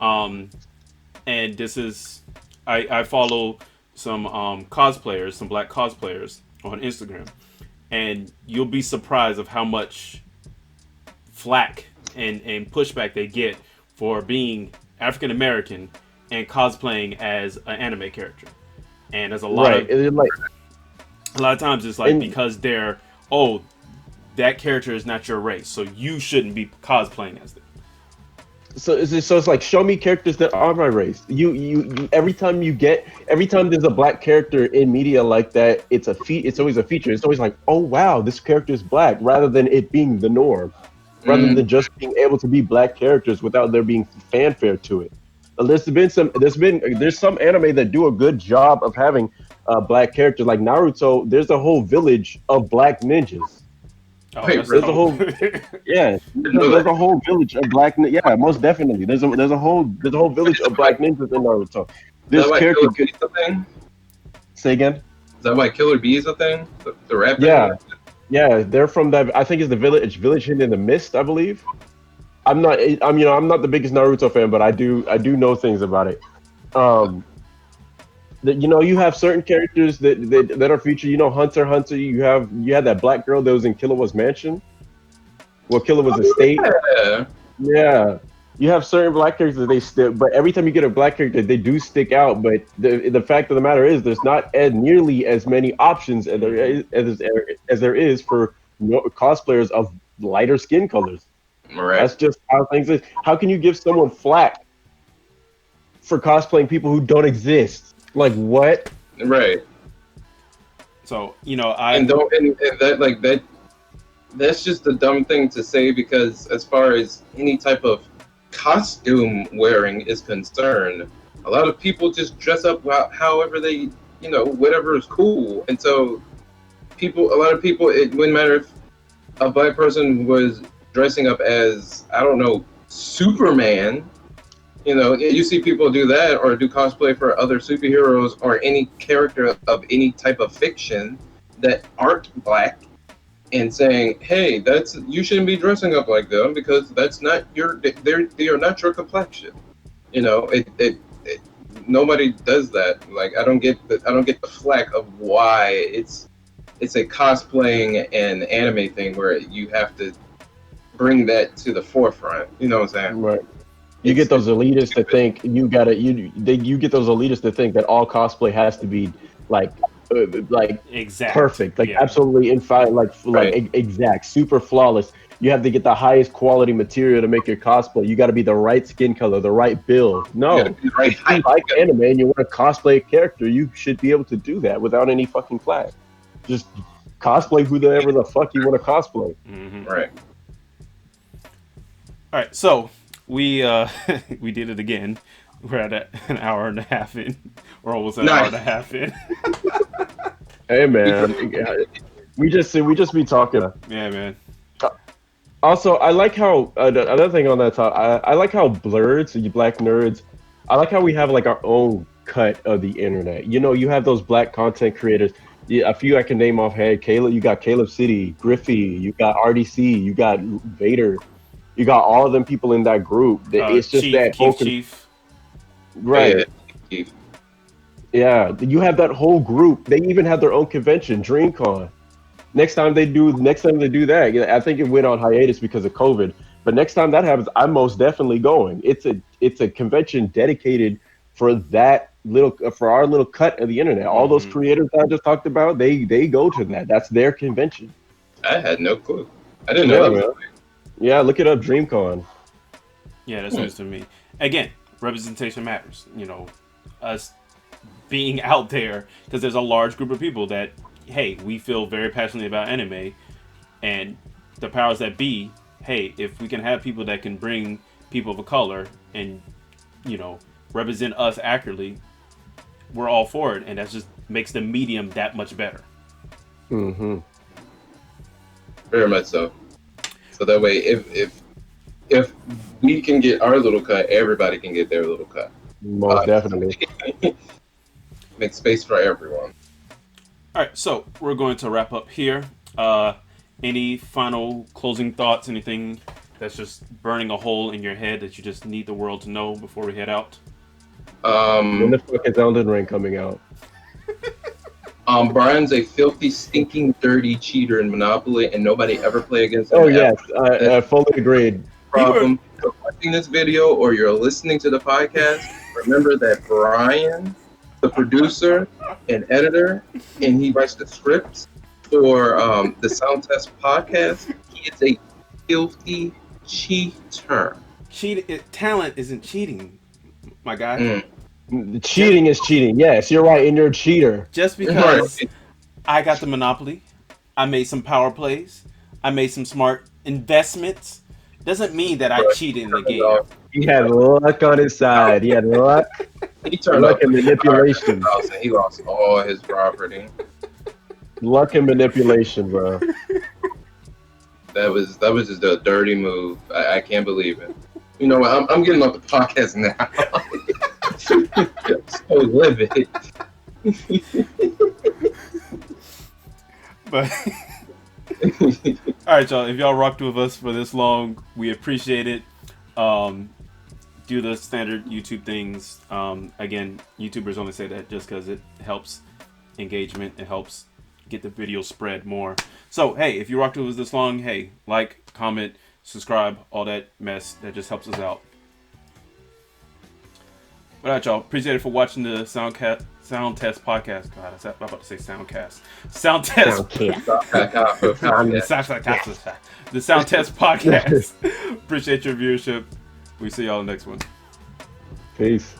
And this is, I follow some cosplayers, some black cosplayers on Instagram, and you'll be surprised of how much flack and pushback they get for being African American and cosplaying as an anime character. And there's a lot Right. of Like, a lot of times it's like and because they're that character is not your race, so you shouldn't be cosplaying as them. so it's like, show me characters that are my race. You every time there's a black character in media like that, it's always a feature. It's always like, oh wow, this character is black, rather than it being the norm, rather than just being able to be black characters without there being fanfare to it. There's some anime that do a good job of having black characters, like Naruto. There's a whole village of black ninjas. Oh, Wait, that's There's a dope. whole Yeah, there's a whole village of yeah, most definitely. There's a whole village of black ninjas in Naruto. Is This that why character Killer could Bee's a thing? say again. Is that why Killer Bee is a thing? The rap thing? Yeah, yeah, they're from that. I think it's the village hidden in the mist, I believe. I'm not the biggest Naruto fan, but I do know things about it. That you have certain characters that are featured. Hunter x Hunter. You had that black girl that was in Killa's mansion. Well, Killa was a state. Yeah. Yeah, you have certain black characters that they stick, but every time you get a black character, they do stick out. But the fact of the matter is, there's not nearly as many options as there is for cosplayers of lighter skin colors. Right. That's just how things is. How can you give someone flack for cosplaying people who don't exist? Like what? Right. So And that like that's just a dumb thing to say, because as far as any type of costume wearing is concerned, a lot of people just dress up however they, whatever is cool. And so a lot of people, it wouldn't matter if a black person was dressing up as, I don't know, Superman. You see people do that, or do cosplay for other superheroes or any character of any type of fiction that aren't black, and saying, "Hey, you shouldn't be dressing up like them because that's not they are not your complexion." Nobody does that. Like, I don't get the flack of why it's a cosplaying and anime thing where you have to bring that to the forefront. You know what I'm saying? Right. You get those elitists to think you get those elitists to think that all cosplay has to be like exact, perfect, like yeah. absolutely exact, super flawless. You have to get the highest quality material to make your cosplay. You got to be the right skin color, the right build. No, You gotta be right if you like anime and you want to cosplay a character, you should be able to do that without any fucking flag. Just cosplay whoever the fuck you want to cosplay. Mm-hmm. Right. All right, so we we did it again. We're at an hour and a half in, or almost an hour and a half in. Hey man, we just be talking. Yeah, man. Also, I like how another thing on that top. I like how blurred, so you black nerds. I like how we have like our own cut of the internet. You have those black content creators. Yeah, a few I can name offhand. You got Caleb City, Griffey, you got RDC, you got Vader, you got all of them people in that group. It's just that whole Chief. right. Yeah, you have that whole group. They even have their own convention, DreamCon. Next time they do that, I think it went on hiatus because of COVID. But next time that happens, I'm most definitely going. It's a convention dedicated for that for our little cut of the internet. All those creators I just talked about, they go to that. That's their convention. I had no clue. I didn't know Yeah, that was. man. Yeah, look it up, DreamCon. Yeah, that's news to me. Again, representation matters. You know, us being out there, because there's a large group of people that, hey, we feel very passionately about anime, and the powers that be, hey, if we can have people that can bring people of color and, you know, represent us accurately, we're all for it, and that just makes the medium that much better. Mm-hmm. Very much so. So that way, if we can get our little cut, everybody can get their little cut. Most definitely. Make space for everyone. All right, so we're going to wrap up here. Any final closing thoughts? Anything that's just burning a hole in your head that you just need the world to know before we head out? When the fuck is Elden Ring coming out? Brian's a filthy, stinking, dirty cheater in Monopoly, and nobody ever play against him. Oh yes, I fully agreed. Problem. If you're watching this video or you're listening to the podcast, remember that Brian, the producer and editor, and he writes the scripts for the Sound Test podcast. He is a filthy cheater. Talent isn't cheating, my guy. Cheating is cheating. Yes, you're right, and you're a cheater. Just because I got the Monopoly, I made some power plays, I made some smart investments, doesn't mean that I cheated in the game. He had luck on his side. He had luck. He turned luck up and manipulation. And he lost all his property. Luck and manipulation, bro. That was just a dirty move. I can't believe it. You know what? I'm getting off the podcast now. So livid. But all right, y'all. If y'all rocked with us for this long, we appreciate it. Do the standard YouTube things. Again, YouTubers only say that just because it helps engagement. It helps get the video spread more. So, hey, if you rocked with us this long, hey, like, comment, subscribe, all that mess. That just helps us out. All right, y'all. Appreciate it for watching the Sound Test podcast. God, I was about to say Soundcast. Sound Test. The Sound Test podcast. Appreciate your viewership. We see y'all in the next one. Peace.